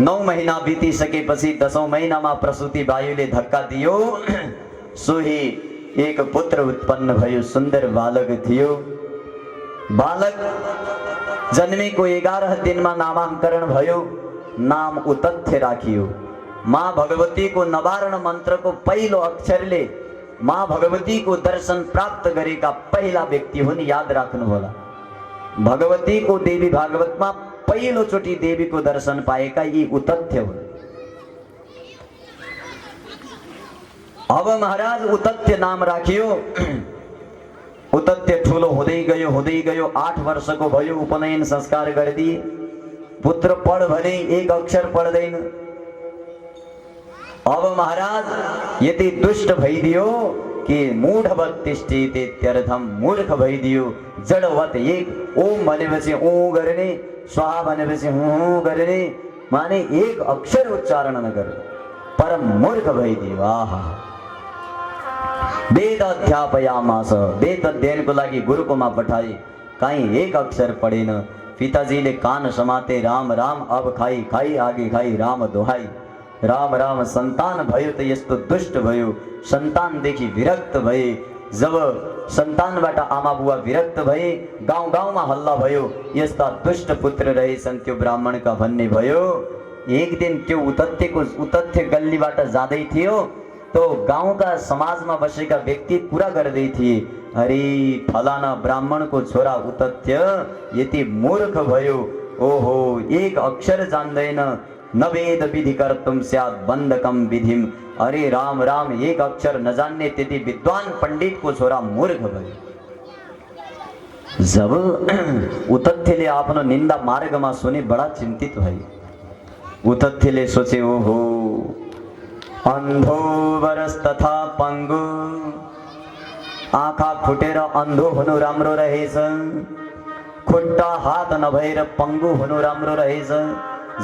9 महिना बितिसकेपछि 10औं महिनामा प्रसूति वायुले धक्का दियो, सोही एक पुत्र उत्पन्न भयो, सुन्दर बालक थियो। बालक जन्मेको 11 दिनमा नामाङ्करण भयो, नाम उतथ्य राखियो। माँ भगवतीको नवारण मन्त्रको पहिलो अक्षरले माँ भगवतीको दर्शन प्राप्त गरेका पहिला व्यक्ति हुन्, याद राख्नुहोला। भगवतीको देवी भागवतमा पहिलोचोटि देवीको दर्शन पाएका यी उतथ्य हुन्। अब महाराज उतथ्य नाम राखियो। उतथ्य ठुलो हुँदै गयो, 8 वर्षको भयो, उपनयन संस्कार गरिदिए। पुत्र पढ भने एक अक्षर पढ्दैन। अब महाराज यति दुष्ट भइदियो कि मूढवत तिष्ठिते त्यर्थम, मूर्ख भइदियो। जडवत एक ओम भनेपछि ओ गर्ने, स्वाहा भनेपछि हु गर्ने, माने एक अक्षर उच्चारण नगर्ने, परम मूर्ख भइदियो। आहा, वेद अध्यापयामास, वेद अध्ययनको लागि गुरुकोमा पठाए, कहीँ एक अक्षर पढेन। पिताजीले कान समाते, राम राम अब खाई खाई आगे खाई राम दोहाई। राम राम सन्तान भयो त यस्तो दुष्ट भयो, सन्तानदेखि विरक्त भए। जब सन्तानबाट आमा बुवा विरक्त भए, गाउँ गाउँमा हल्ला भयो, यस्ता दुष्ट पुत्र रहेछन् त्यो ब्राह्मणका भन्ने भयो। एक दिन त्यो उतथ्य गल्लीबाट जाँदै थियो, तो गाउँका समाजमा बसेका व्यक्ति कुरा गर्दै थिए, अरे फलाना ब्राह्मणको छोरा उतथ्य यति मूर्ख भयो, ओहो एक अक्षर जान्दैन, नवेद विधि कर्तुम स्यात् बन्धकम विधिम। अरे राम राम, एक अक्षर नजान्ने त्यति विद्वान पण्डितको छोरा मूर्ख भयो। जब उतथ्यले आफ्नो निन्दा मार्गमा सुने बडा चिन्तित भए। उतथ्यले सोचे, ओहो अन्धो वरस तथा पङ्गु, आँखा फुटेर अन्धो हुनु राम्रो रहेछ, खुट्टा हात नभएर पङ्गु हुनु राम्रो रहेछ,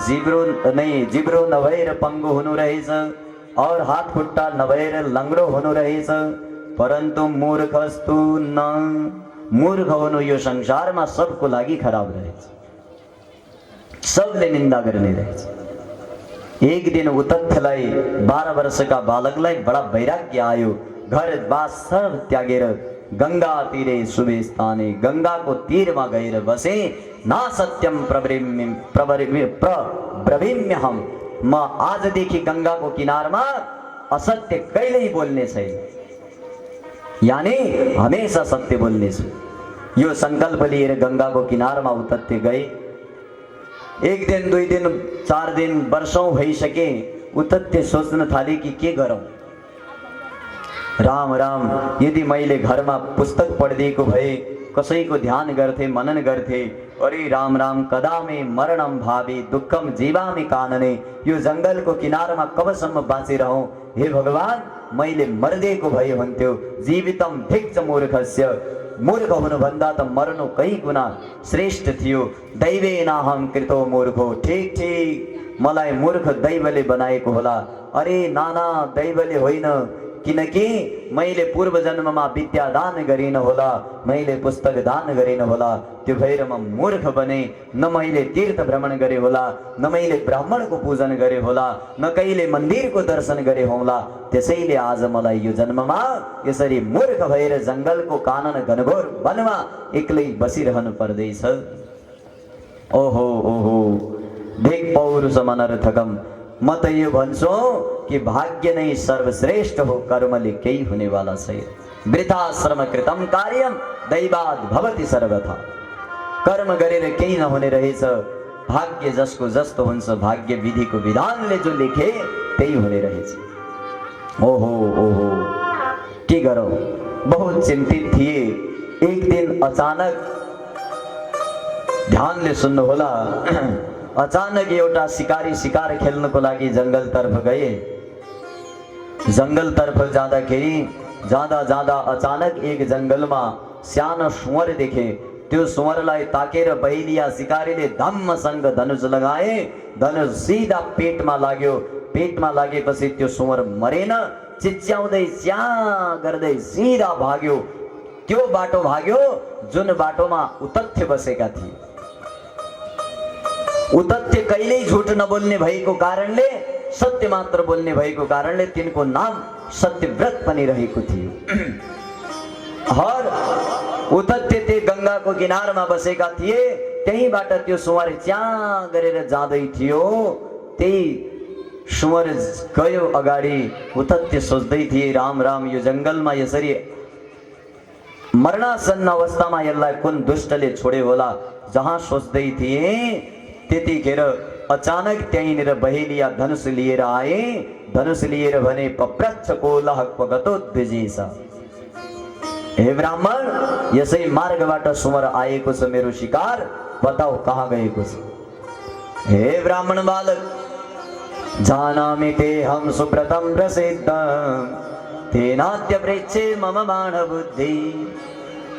जिब्रो नभएर पङ्गु हुनु रहेछ, और हात खुट्टा नभएर लङ्गडो हुनु रहेछ। परन्तु मूर्खस्तु न, मूर्ख हुनु यो संसारमा सबको लागि खराब रहेछ, सबले निन्दा गर्ने रहेछ। एक दिन उतथ्यलाई 12 वर्षका बालकलाई बडा वैराग्य आयो। घर बास सब त्यागेर गंगा तीरे शुभे स्थाने, गंगाको तीरमा गएर बसे। ना सत्यम प्रब्रवीम्यहम, म आजदेखि गंगाको किनारमा असत्य कहिल्यै बोल्ने छैन, यानी हमेशा सत्य बोल्नेछु। यो संकल्प लिएर गंगाको किनारमा उतथ्य गए। एक दिन, 2 दिन, 4 दिन, वर्षौं भइसके। उतथ्य सोच्न थाले कि के गरौँ। राम राम, यदि मैले घरमा पुस्तक पढिदिएको भए, कसैको ध्यान गर्थे, मनन गर्थे। अरे राम राम, कदा मे मरणम भावी दुःखम जीवामि कानने, यो जंगलको किनारमा कबसम्म बाँचिरहँ। हे भगवान, मैले मर्दिएको भए हुन्थ्यो। जीवितम धिक्च मूर्खस्य, मूर्ख हुनुभन्दा त मर्नु कई गुना श्रेष्ठ थियो। दैवेनाहम कृतो मूर्खो, ठीक ठीक, मलाई मूर्ख दैवले बनाएको होला। अरे नाना, दैवले होइन, किनकि मैले पूर्व जन्ममा विद्या दान गरिन होला, मैले पुस्तक दान गरिन होला, त्यो भएर म मूर्ख बने। न मैले तीर्थ भ्रमण गरे होला, न मैले ब्राह्मणको पूजन गरे होला, न कहिले मन्दिरको दर्शन गरे होला। त्यसैले आज मलाई यो जन्ममा यसरी मूर्ख भएर जंगलको कानन घनघोर वनमा एक्लै बसिरहनु पर्दैछ। ओहो ओहो, धिक पौरुष मनर्थकम, म त यो भन्छु कि भाग्य नै सर्वश्रेष्ठ हो, कर्मले केही हुने वाला छैन। वृथा श्रम कृतम कार्यम दैवाद भवति सर्वथा। कर्म गरेर केही नहुने रहेछ, भाग्य जसको जस्तो हुन्छ, भाग्य विधिको विधानले जो लेखे त्यही हुने रहेछ। ओहो ओहो, के गरौँ, बहुत चिन्तित थिए। एक दिन अचानक, ध्यानले सुन्नुहोला, अचानक एउटा शिकारी शिकार खेल्नको लागि जङ्गलतर्फ गए। जङ्गलतर्फ जाँदाखेरि जाँदा जाँदा अचानक एक जङ्गलमा सानो सुँवर देखे। त्यो सुँवरलाई ताकेर बहेलिया शिकारीले धम्मसँग धनुष लगाए। धनुष सिधा पेटमा लाग्यो। पेटमा लागेपछि त्यो सुँवर मरेन, चिच्याउँदै च्या गर्दै सिधा भाग्यो। त्यो बाटो भाग्यो जुन बाटोमा उतथ्य बसेका थिए। उतथ्य कहिल्यै झुट नबोल्ने भएको कारणले, सत्य मात्र बोल्ने भएको कारणले तिनको नाम सत्यव्रत पनि रहेको थियो। हर उतथ्य ते गङ्गाको किनारमा बसेका थिए। त्यहीबाट त्यो सुँवर च्या गरेर जाँदै थियो। त्यही सुँवर गयो अगाडि। उतथ्य सोच्दै थिए, राम राम, यो जङ्गलमा यसरी मरणासन्न अवस्थामा यसलाई कुन दुष्टले छोड्यो होला। जहाँ सोच्दै थिए त्यतिखेर अचानक त्यहीँनिर बहेलिया धनुष लिएर आए। धनुष लिएर भने, पप्रच्छ कोलह क्वगतो द्विजेश। हे ब्राह्मण, यसै मार्गबाट सुँवर आएको छ मेरो शिकार, बताऊ कहाँ गएको छ। हे ब्राह्मण बालक, जानामि तेहं सुव्रतं प्रसिद्धं तेनाद्य प्रेच्छे मम बाण बुद्धि।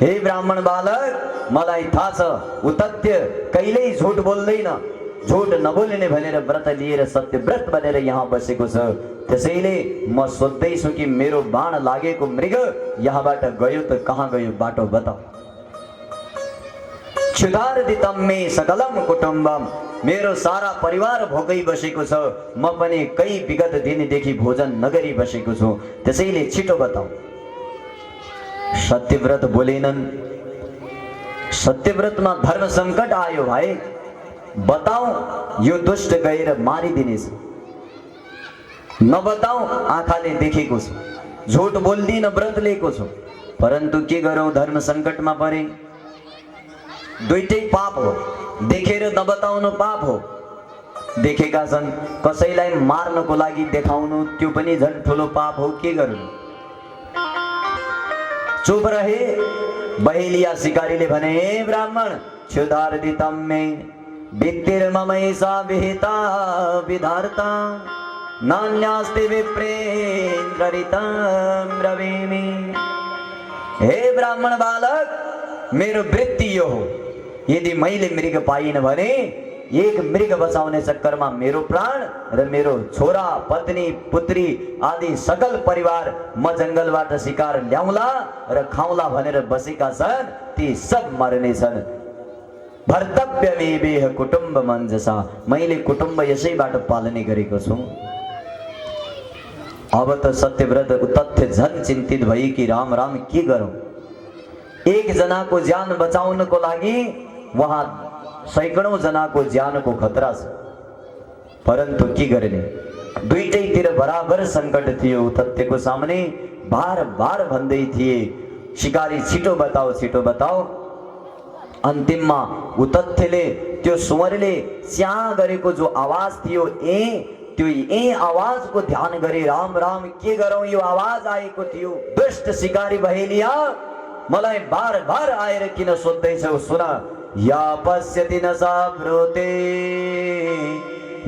हे ब्राह्मण बालक, मलाई थाहा छ उतथ्य कहिल्यै झुट बोल्दैन। झुट नबोल्ने भनेर व्रत लिएर सत्यव्रत बनेर यहाँ बसेको छ। त्यसैले म सोध्दैछु कि मेरो बाण लागेको मृग यहाँबाट गयो त कहाँ गयो, बाटो बताऊ। क्षुधार्दितं मे सकलं कुटुम्बम, मेरो सारा परिवार भोकै बसेको छ। म पनि कई विगत दिनदेखि भोजन नगरी बसेको छु। त्यसैले छिटो बताऊ। सत्यव्रत बोलेनन्। सत्यव्रतमा धर्म संकट आयो भाइ, बताऊ, यो दुष्ट गएर मारिदिनेछ। नबताऊ, आँखाले देखेको छु। झुट बोल्दिन, व्रत लिएको छु, परन्तु के गरौँ, धर्म संकटमा परे। दुईटै पाप हो। देखेर नबताउनु पाप हो। देखेका छन्, कसैलाई मार्नको लागि देखाउनु त्यो पनि झन् ठुलो पाप हो। के गर्नु, चुप रहे। बहेलिया शिकारीले भने, हे ब्राह्मण, क्षुधार्दितं मे वित्तिर्ममैषा विहिता विधार्ता नान्यास्ति विप्रेन्द्ररितं ब्रवीमि। हे ब्राह्मण बालक, मेरो वृत्ति यो हो, यदि मैले मृग पाइन भने एक मृग बचाउने चक्करमा मेरो प्राण र मेरो छोरा पत्नी पुत्री आदि सकल परिवार म जङ्गलबाट शिकार ल्याउला र खाउला भनेर बसेका छन्, ती सब मर्नेछन्। भर्तव्यमेवेह कुटुम्ब मञ्जसा, मैले कुटुम्ब यसैबाट पालने गरेको छु। अब त सत्यव्रत उतथ्य झन् चिन्तित भई कि राम राम, के गरौँ। एक जनाको ज्यान बचाउनको लागि वहाँ सैकडौं जनाको ज्यानको खतरा छ, परन्तु के गर्ने। दुईटैतिर बराबर संकट थियो। उतथ्यको सामने बार बार भन्दै थिए, शिकारी छिटो बताऊ, छिटो बताऊ। अन्तिममा उतथ्यले, त्यो सुँवरले च्या गरेको जो आवाज थियो, त्यो आवाजको ध्यान गरे। राम राम, के गरौँ, यो आवाज आएको थियो। दुष्ट शिकारी बहेलिया, मलाई बार बार आएर किन सोध्दैछौ, सुन। या पश्यति न सा ब्रूते,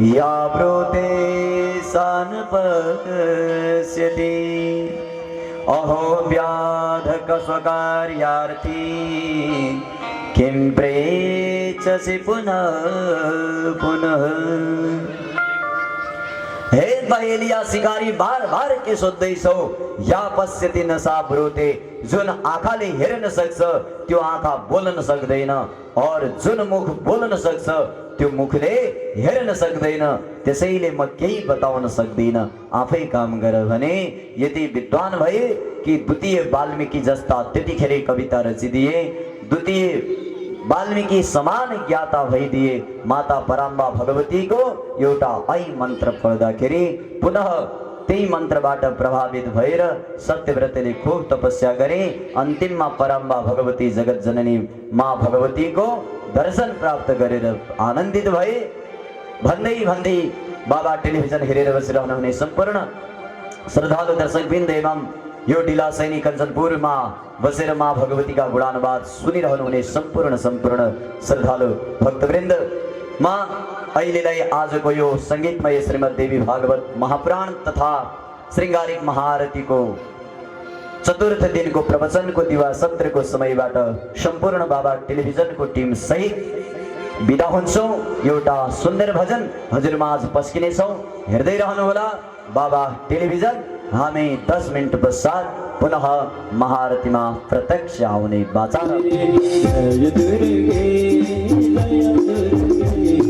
या ब्रूते सा न पश्यति। अहो व्याधक स्वकार्यार्थी, किं प्रेच्छसि पुनः पुनः। हे बहेलिया शिकारी, बार बार के सोध्दैछौ। या पश्यति न सा ब्रूते, जुन आँखाले हेर्न सक्छ त्यो आँखा बोल्न सक्दैन, और जुन मुख बोल्न सक्छ त्यो मुखले हेर्न सक्दैन। त्यसैले म केही बताउन सक्दिन, आफै काम गर भने। यदि विद्वान भए कि द्वितीय वाल्मीकि जस्ता त्यतिखेरै कविता रचिदिए, द्वितीय वाल्मीकि समान ज्ञाता भइदिए। माता पराम्बा भगवतीको एउटा ऐ मन्त्र पढ्दाखेरि पुनः त्यही मन्त्रबाट प्रभावित भएर सत्यव्रतले खूब तपस्या गरे। अन्तिममा परम्बा भगवती जगत जननी माँ भगवतीको दर्शन प्राप्त गरेर आनन्दित भए। भन्दै भन्दै बाबा टेलिभिजन हेरेर बसिरहनुहुने सम्पूर्ण श्रद्धालु दर्शकवृन्द एवं यो डिला सैनिक कञ्चनपुरमा बसेर माँ भगवतीका गुणानुवाद सुनिरहनुहुने सम्पूर्ण श्रद्धालु भक्तवृन्द, म अहिलेलाई आजको यो सङ्गीतमय श्रीमद्देवी भागवत महापुराण तथा श्रृङ्गारिक महाआरतीको चतुर्थ दिनको प्रवचनको दिवा सत्रको समयबाट सम्पूर्ण बाबा टेलिभिजनको टिम सहित बिदा हुन्छौँ। एउटा सुन्दर भजन हजुरमाझ पस्किनेछौँ, हेर्दै रहनुहोला बाबा टेलिभिजन। हामी 10 मिनट पश्चात पुनः महाआरतीमा प्रत्यक्ष आउने बाचा। जय दुर्गे जय दुर्गे